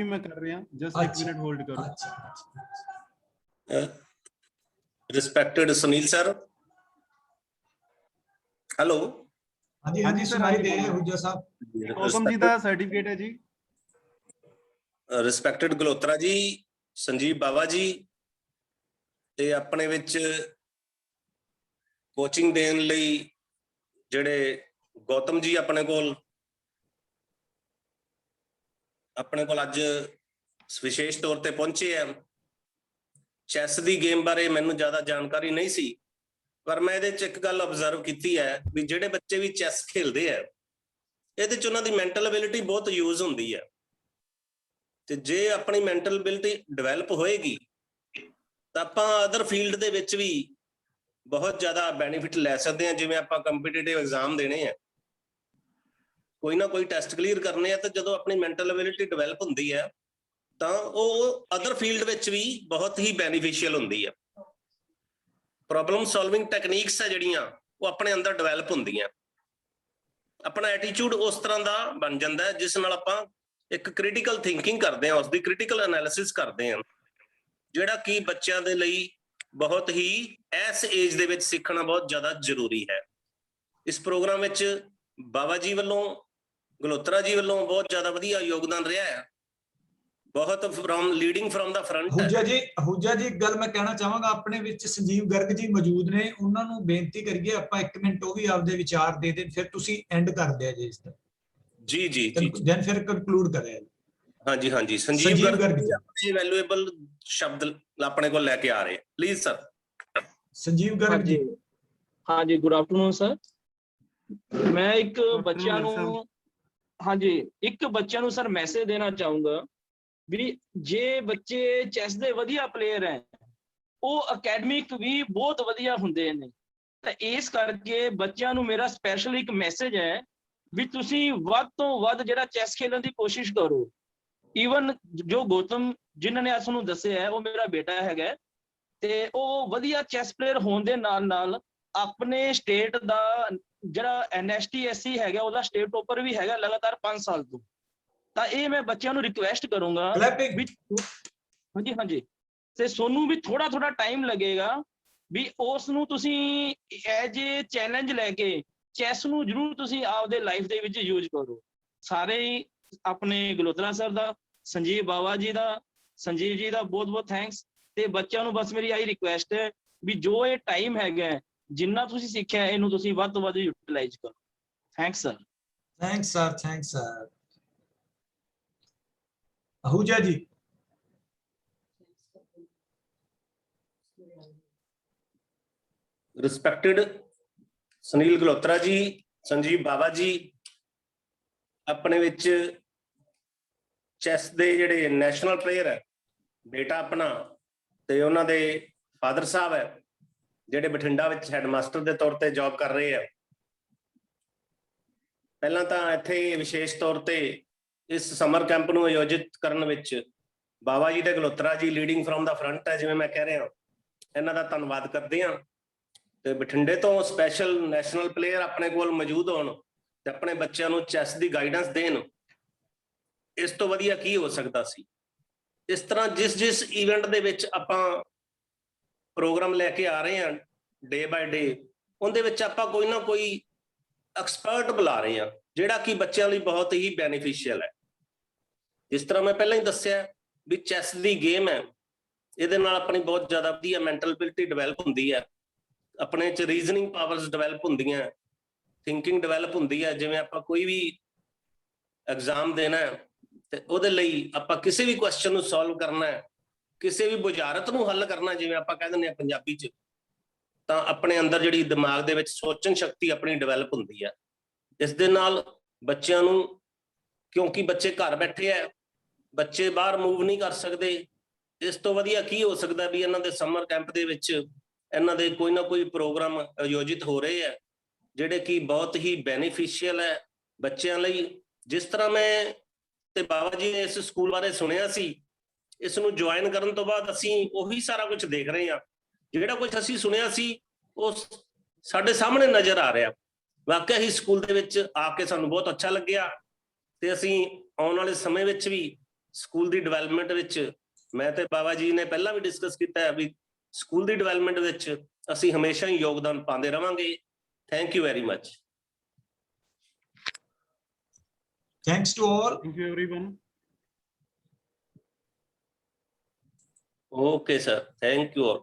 ਮੈਂ ਕਰ ਰਿਹਾ। ਜਸਟ 1 ਮਿੰਟ ਹੋਲਡ ਕਰੋ। Respected Sunil sir, hello. ਹਾਂਜੀ ਹਾਂਜੀ ਸੁਣਾਈ ਦੇ ਰਿਹਾ ਹੁਜਾ ਸਾਹਿਬ। ਗੌਤਮ ਜੀ ਦਾ ਸਰਟੀਫਿਕੇਟ ਹੈ ਜੀ। ਰਿਸਪੈਕਟਡ ਗਲੋਤਰਾ ਜੀ, ਸੰਜੀਵ ਬਾਵਾ ਜੀ, ਤੇ ਆਪਣੇ ਵਿੱਚ ਕੋਚਿੰਗ ਦੇਣ ਲਈ ਜਿਹੜੇ ਗੌਤਮ ਜੀ ਆਪਣੇ ਕੋਲ ਅੱਜ ਵਿਸ਼ੇਸ਼ ਤੌਰ ਤੇ ਪਹੁੰਚੇ ਆ। ਚੈਸ ਦੀ ਗੇਮ ਬਾਰੇ ਮੈਨੂੰ ਜ਼ਿਆਦਾ ਜਾਣਕਾਰੀ ਨਹੀਂ ਸੀ, ਪਰ ਮੈਂ ਇਹਦੇ ਚ ਇੱਕ ਗੱਲ ਆਬਜ਼ਰਵ ਕੀਤੀ ਹੈ ਵੀ ਜਿਹੜੇ ਬੱਚੇ ਵੀ ਚੈਸ ਖੇਲਦੇ ਆ ਇਹਦੇ ਚ ਉਹਨਾਂ ਦੀ ਮੈਂਟਲ ਐਬਿਲਿਟੀ ਬਹੁਤ ਯੂਜ਼ ਹੁੰਦੀ ਹੈ। ਤੇ ਜੇ ਆਪਣੀ ਮੈਂਟਲ ਐਬਿਲਿਟੀ ਡਿਵੈਲਪ ਹੋਏਗੀ ਤਾਂ ਆਪਾਂ ਅਦਰ ਫੀਲਡ ਦੇ ਵਿੱਚ ਵੀ ਬਹੁਤ ਜ਼ਿਆਦਾ ਬੈਨੀਫਿਟ ਲੈ ਸਕਦੇ ਹਾਂ। ਜਿਵੇਂ ਆਪਾਂ ਕੰਪੀਟੀਟਿਵ ਐਗਜ਼ਾਮ ਦੇਣੇ ਆ, ਕੋਈ ਨਾ ਕੋਈ ਟੈਸਟ ਕਲੀਅਰ ਕਰਨੇ ਆ, ਤਾਂ ਜਦੋਂ ਆਪਣੀ ਮੈਂਟਲ ਐਬਿਲਿਟੀ ਡਿਵੈਲਪ ਹੁੰਦੀ ਹੈ ਤਾਂ ਉਹ ਅਦਰ ਫੀਲਡ ਵਿੱਚ ਵੀ ਬਹੁਤ ਹੀ ਬੈਨੀਫੀਸ਼ੀਅਲ ਹੁੰਦੀ ਹੈ। ਪ੍ਰੋਬਲਮ ਸੋਲਵਿੰਗ ਟੈਕਨੀਕਸ ਹੈ ਜਿਹੜੀਆਂ ਉਹ ਆਪਣੇ ਅੰਦਰ ਡਿਵੈਲਪ ਹੁੰਦੀਆਂ। ਆਪਣਾ ਐਟੀਟਿਊਡ ਉਸ ਤਰ੍ਹਾਂ ਦਾ ਬਣ ਜਾਂਦਾ ਹੈ ਜਿਸ ਨਾਲ ਆਪਾਂ ਇੱਕ ਕ੍ਰਿਟੀਕਲ ਥਿੰਕਿੰਗ ਕਰਦੇ ਹਾਂ, ਉਸਦੀ ਕ੍ਰਿਟੀਕਲ ਐਨਾਲਿਸਿਸ ਕਰਦੇ ਹਾਂ, ਜਿਹੜਾ ਕਿ ਬੱਚਿਆਂ ਦੇ ਲਈ ਬਹੁਤ ਹੀ ਇਸ ਏਜ ਦੇ ਵਿੱਚ ਸਿੱਖਣਾ ਬਹੁਤ ਜ਼ਿਆਦਾ ਜ਼ਰੂਰੀ ਹੈ। ਇਸ ਪ੍ਰੋਗਰਾਮ ਵਿੱਚ ਬਾਬਾ ਜੀ ਵੱਲੋਂ, ਗਲੋਤਰਾ ਜੀ ਵੱਲੋਂ ਬਹੁਤ ਜ਼ਿਆਦਾ ਵਧੀਆ ਯੋਗਦਾਨ ਰਿਹਾ ਹੈ। ਬਹੁਤ ਲੀਡਿੰਗ ਫਰਮ ਦਾ ਫਰੰਟ। ਹੁਜਾ ਜੀ ਇੱਕ ਗੱਲ ਮੈਂ ਕਹਿਣਾ ਚਾਹਾਂਗਾ, ਆਪਣੇ ਵਿੱਚ ਸੰਜੀਵ ਗਰਗ ਜੀ ਮੌਜੂਦ ਨੇ, ਉਹਨਾਂ ਨੂੰ ਬੇਨਤੀ ਕਰੀਏ ਆਪਾਂ 1 ਮਿੰਟ ਉਹ ਵੀ ਆਪਦੇ ਵਿਚਾਰ ਦੇ ਦੇਣ, ਫਿਰ ਤੁਸੀਂ ਐਂਡ ਕਰ ਦਿਆ ਜੀ ਇਸ ਦਾ। ਜੀ ਜੀ ਦੈਨ ਫਿਰ ਕੰਕਲੂਡ ਕਰਿਆ। ਹਾਂਜੀ ਹਾਂਜੀ, ਸੰਜੀਵ ਗਰਗ ਜੀ ਆਪਣੇ ਵੈਲਿਊਏਬਲ ਸ਼ਬਦ ਆਪਣੇ ਕੋਲ ਲੈ ਕੇ ਆ ਰਹੇ। Please sir. ਸੰਜੀਵ ਗਰਗ ਜੀ। ਹਾਂਜੀ, ਗੁੱਡ ਆਫਟਰਨੂਨ ਸਰ। ਮੈਂ ਇੱਕ ਬੱਚਿਆਂ ਨੂੰ ਸਰ ਮੈਸੇਜ ਦੇਣਾ ਚਾਹੂੰਗਾ ਵੀ ਜੇ ਬੱਚੇ ਚੈਸ ਦੇ ਵਧੀਆ ਪਲੇਅਰ ਹੈ ਉਹ ਅਕੈਡਮਿਕ ਵੀ ਬਹੁਤ ਵਧੀਆ ਹੁੰਦੇ ਨੇ। ਤਾਂ ਇਸ ਕਰਕੇ ਬੱਚਿਆਂ ਨੂੰ ਮੇਰਾ ਸਪੈਸ਼ਲ ਇੱਕ ਮੈਸੇਜ ਹੈ ਵੀ ਤੁਸੀਂ ਵੱਧ ਤੋਂ ਵੱਧ ਜਿਹੜਾ ਚੈਸ ਖੇਡਣ ਦੀ ਕੋਸ਼ਿਸ਼ ਕਰੋ। ਈਵਨ ਜੋ ਗੌਤਮ ਜਿਨ੍ਹਾਂ ਨੇ ਤੁਹਾਨੂੰ ਦੱਸਿਆ ਹੈ ਉਹ ਮੇਰਾ ਬੇਟਾ ਹੈਗਾ, ਤੇ ਉਹ ਵਧੀਆ ਚੈਸ ਪਲੇਅਰ ਹੋਣ ਦੇ ਨਾਲ ਨਾਲ ਆਪਣੇ ਸਟੇਟ ਦਾ ਜਿਹੜਾ NSTSC ਹੈਗਾ ਉਹਦਾ ਸਟੇਟ ਟੋਪਰ ਵੀ ਹੈਗਾ ਲਗਾਤਾਰ 5 ਸਾਲ ਤੋਂ। ਤਾਂ ਇਹ ਮੈਂ ਬੱਚਿਆਂ ਨੂੰ ਰਿਕੁਐਸਟ ਕਰੂੰਗਾ ਵੀ ਹਾਂਜੀ ਤੇ ਸੋਨੂੰ ਵੀ ਥੋੜਾ ਟਾਈਮ ਲੱਗੇਗਾ ਵੀ ਉਸ ਨੂੰ ਤੁਸੀਂ ਐਜ ਏ ਚੈਲੰਜ ਲੈ ਕੇ ਚੈਸ ਨੂੰ ਜ਼ਰੂਰ ਤੁਸੀਂ ਆਪਦੇ ਲਾਈਫ ਦੇ ਵਿੱਚ ਯੂਜ਼ ਕਰੋ। ਸਾਰੇ ਹੀ ਆਪਣੇ ਗਲੋਤਰਾ ਸਰ ਦਾ, ਸੰਜੀਵ ਬਾਵਾ ਜੀ ਦਾ, ਸੰਜੀਵ ਜੀ ਦਾ ਬਹੁਤ ਬਹੁਤ ਥੈਂਕਸ। ਤੇ ਬੱਚਿਆਂ ਨੂੰ ਬਸ ਮੇਰੀ ਆਹੀ ਰਿਕੁਐਸਟ ਹੈ ਵੀ ਜੋ ਇਹ ਟਾਈਮ ਹੈਗਾ ਜਿੰਨਾ ਤੁਸੀਂ ਸਿੱਖਿਆ ਇਹਨੂੰ ਤੁਸੀਂ ਵੱਧ ਤੋਂ ਵੱਧ ਯੂਟਿਲਾਈਜ਼ ਕਰੋ। Thanks sir. Thanks sir. Ahuja ਜੀ। ਰਿਸਪੈਕਟਡ ਸੁਨੀਲ ਗਲੋਤਰਾ ਜੀ, ਸੰਜੀਵ ਬਾਵਾ ਜੀ, ਆਪਣੇ ਵਿੱਚ ਚੈਸ ਦੇ ਜਿਹੜੇ ਨੈਸ਼ਨਲ ਪਲੇਅਰ ਹੈ ਬੇਟਾ ਆਪਣਾ, ਤੇ ਉਹਨਾਂ ਦੇ ਫਾਦਰ ਸਾਹਿਬ ਹੈ ਜਿਹੜੇ ਬਠਿੰਡਾ ਵਿੱਚ ਹੈਡਮਾਸਟਰ ਦੇ ਤੌਰ ਤੇ ਜੌਬ ਕਰ ਰਹੇ ਆ। ਪਹਿਲਾਂ ਤਾਂ ਇੱਥੇ ਵਿਸ਼ੇਸ਼ ਤੌਰ ਤੇ ਇਸ ਸਮਰ ਕੈਂਪ ਨੂੰ ਆਯੋਜਿਤ ਕਰਨ ਵਿੱਚ ਬਾਵਾ ਜੀ ਤੇ ਗਲੋਤਰਾ ਜੀ ਲੀਡਿੰਗ ਫਰਮ ਦਾ ਫਰੰਟ ਹੈ, ਜਿਵੇਂ ਮੈਂ ਕਹਿ ਰਿਹਾ, ਇਹਨਾਂ ਦਾ ਧੰਨਵਾਦ ਕਰਦੇ ਹਾਂ। ਤੇ ਬਠਿੰਡੇ ਤੋਂ ਸਪੈਸ਼ਲ ਨੈਸ਼ਨਲ ਪਲੇਅਰ ਆਪਣੇ ਕੋਲ ਮੌਜੂਦ ਹੋਣ ਤੇ ਆਪਣੇ ਬੱਚਿਆਂ ਨੂੰ ਚੈਸ ਦੀ ਗਾਈਡੈਂਸ ਦੇਣ, ਇਸ ਤੋਂ ਵਧੀਆ ਕੀ ਹੋ ਸਕਦਾ ਸੀ। ਇਸ ਤਰ੍ਹਾਂ ਜਿਸ ਇਵੈਂਟ ਦੇ ਵਿੱਚ ਆਪਾਂ ਪ੍ਰੋਗਰਾਮ ਲੈ ਕੇ ਆ ਰਹੇ ਹਾਂ ਡੇ ਬਾਏ ਡੇ, ਉਹਦੇ ਵਿੱਚ ਆਪਾਂ ਕੋਈ ਨਾ ਕੋਈ ਐਕਸਪਰਟ ਬੁਲਾ ਰਹੇ ਹਾਂ ਜਿਹੜਾ ਕਿ ਬੱਚਿਆਂ ਲਈ ਬਹੁਤ ਹੀ ਬੈਨੀਫੀਸ਼ੀਅਲ ਹੈ। ਜਿਸ ਤਰ੍ਹਾਂ ਮੈਂ ਪਹਿਲਾਂ ਹੀ ਦੱਸਿਆ ਵੀ ਚੈਸ ਦੀ ਗੇਮ ਹੈ, ਇਹਦੇ ਨਾਲ ਆਪਣੀ ਬਹੁਤ ਜ਼ਿਆਦਾ ਵਧੀਆ ਮੈਂਟਲ ਐਬਿਲਿਟੀ ਡਿਵੈਲਪ ਹੁੰਦੀ ਹੈ, ਆਪਣੇ ਚ ਰੀਜ਼ਨਿੰਗ ਪਾਵਰਸ ਡਿਵੈਲਪ ਹੁੰਦੀਆਂ, ਥਿੰਕਿੰਗ ਡਿਵੈਲਪ ਹੁੰਦੀ ਹੈ। ਜਿਵੇਂ ਆਪਾਂ ਕੋਈ ਵੀ ਐਗਜ਼ਾਮ ਦੇਣਾ ਹੈ ਤੇ ਉਹਦੇ ਲਈ ਆਪਾਂ ਕਿਸੇ ਵੀ ਕੁਐਸਚਨ ਨੂੰ ਸੋਲਵ ਕਰਨਾ ਹੈ, ਕਿਸੇ ਵੀ ਬੁਝਾਰਤ ਨੂੰ ਹੱਲ ਕਰਨਾ, ਜਿਵੇਂ ਆਪਾਂ ਕਹਿ ਦਿੰਦੇ ਹਾਂ ਪੰਜਾਬੀ ਚ, ਤਾਂ ਆਪਣੇ ਅੰਦਰ ਜਿਹੜੀ ਦਿਮਾਗ ਦੇ ਵਿੱਚ ਸੋਚਣ ਸ਼ਕਤੀ ਆਪਣੀ ਡਿਵੈਲਪ ਹੁੰਦੀ ਹੈ। ਇਸ ਦੇ ਨਾਲ ਬੱਚਿਆਂ ਨੂੰ, ਕਿਉਂਕਿ ਬੱਚੇ ਘਰ ਬੈਠੇ ਹੈ, ਬੱਚੇ ਬਾਹਰ ਮੂਵ ਨਹੀਂ ਕਰ ਸਕਦੇ, ਇਸ ਤੋਂ ਵਧੀਆ ਕੀ ਹੋ ਸਕਦਾ ਵੀ ਇਹਨਾਂ ਦੇ ਸਮਰ ਕੈਂਪ ਦੇ ਵਿੱਚ ਇਹਨਾਂ ਦੇ ਕੋਈ ਨਾ ਕੋਈ ਪ੍ਰੋਗਰਾਮ ਆਯੋਜਿਤ ਹੋ ਰਹੇ ਹੈ ਜਿਹੜੇ ਕਿ ਬਹੁਤ ਹੀ ਬੈਨੀਫੀਸ਼ੀਅਲ ਹੈ ਬੱਚਿਆਂ ਲਈ। ਜਿਸ ਤਰ੍ਹਾਂ ਮੈਂ ਤੇ ਬਾਬਾ ਜੀ ਨੇ ਇਸ ਸਕੂਲ ਬਾਰੇ ਸੁਣਿਆ ਸੀ, ਇਸ ਨੂੰ ਜੁਆਇਨ ਕਰਨ ਤੋਂ ਬਾਅਦ ਅਸੀਂ ਉਹੀ ਸਾਰਾ ਕੁਝ ਦੇਖ ਰਹੇ ਹਾਂ, ਜਿਹੜਾ ਕੁਝ ਅਸੀਂ ਸੁਣਿਆ ਸੀ ਉਹ ਸਾਡੇ ਸਾਹਮਣੇ ਨਜ਼ਰ ਆ ਰਿਹਾ। ਵਾਕਿਆ ਹੀ ਸਕੂਲ ਦੇ ਵਿੱਚ ਆ ਕੇ ਸਾਨੂੰ ਬਹੁਤ ਅੱਛਾ ਲੱਗਿਆ ਤੇ ਅਸੀਂ ਆਉਣ ਵਾਲੇ ਸਮੇਂ ਵਿੱਚ ਵੀ ਸਕੂਲ ਦੀ ਡਿਵੈਲਪਮੈਂਟ ਵਿੱਚ, ਮੈਂ ਤੇ ਬਾਬਾ ਜੀ ਨੇ ਪਹਿਲਾਂ ਵੀ ਡਿਸਕਸ ਕੀਤਾ ਹੈ ਵੀ ਸਕੂਲ ਦੀ ਡਿਵੈਲਪਮੈਂਟ ਵਿੱਚ ਅਸੀਂ ਹਮੇਸ਼ਾ ਹੀ ਯੋਗਦਾਨ ਪਾਉਂਦੇ ਰਵਾਂਗੇ। Thank you very much. Thanks to all. Thank you everyone. Okay, sir. Thank you all.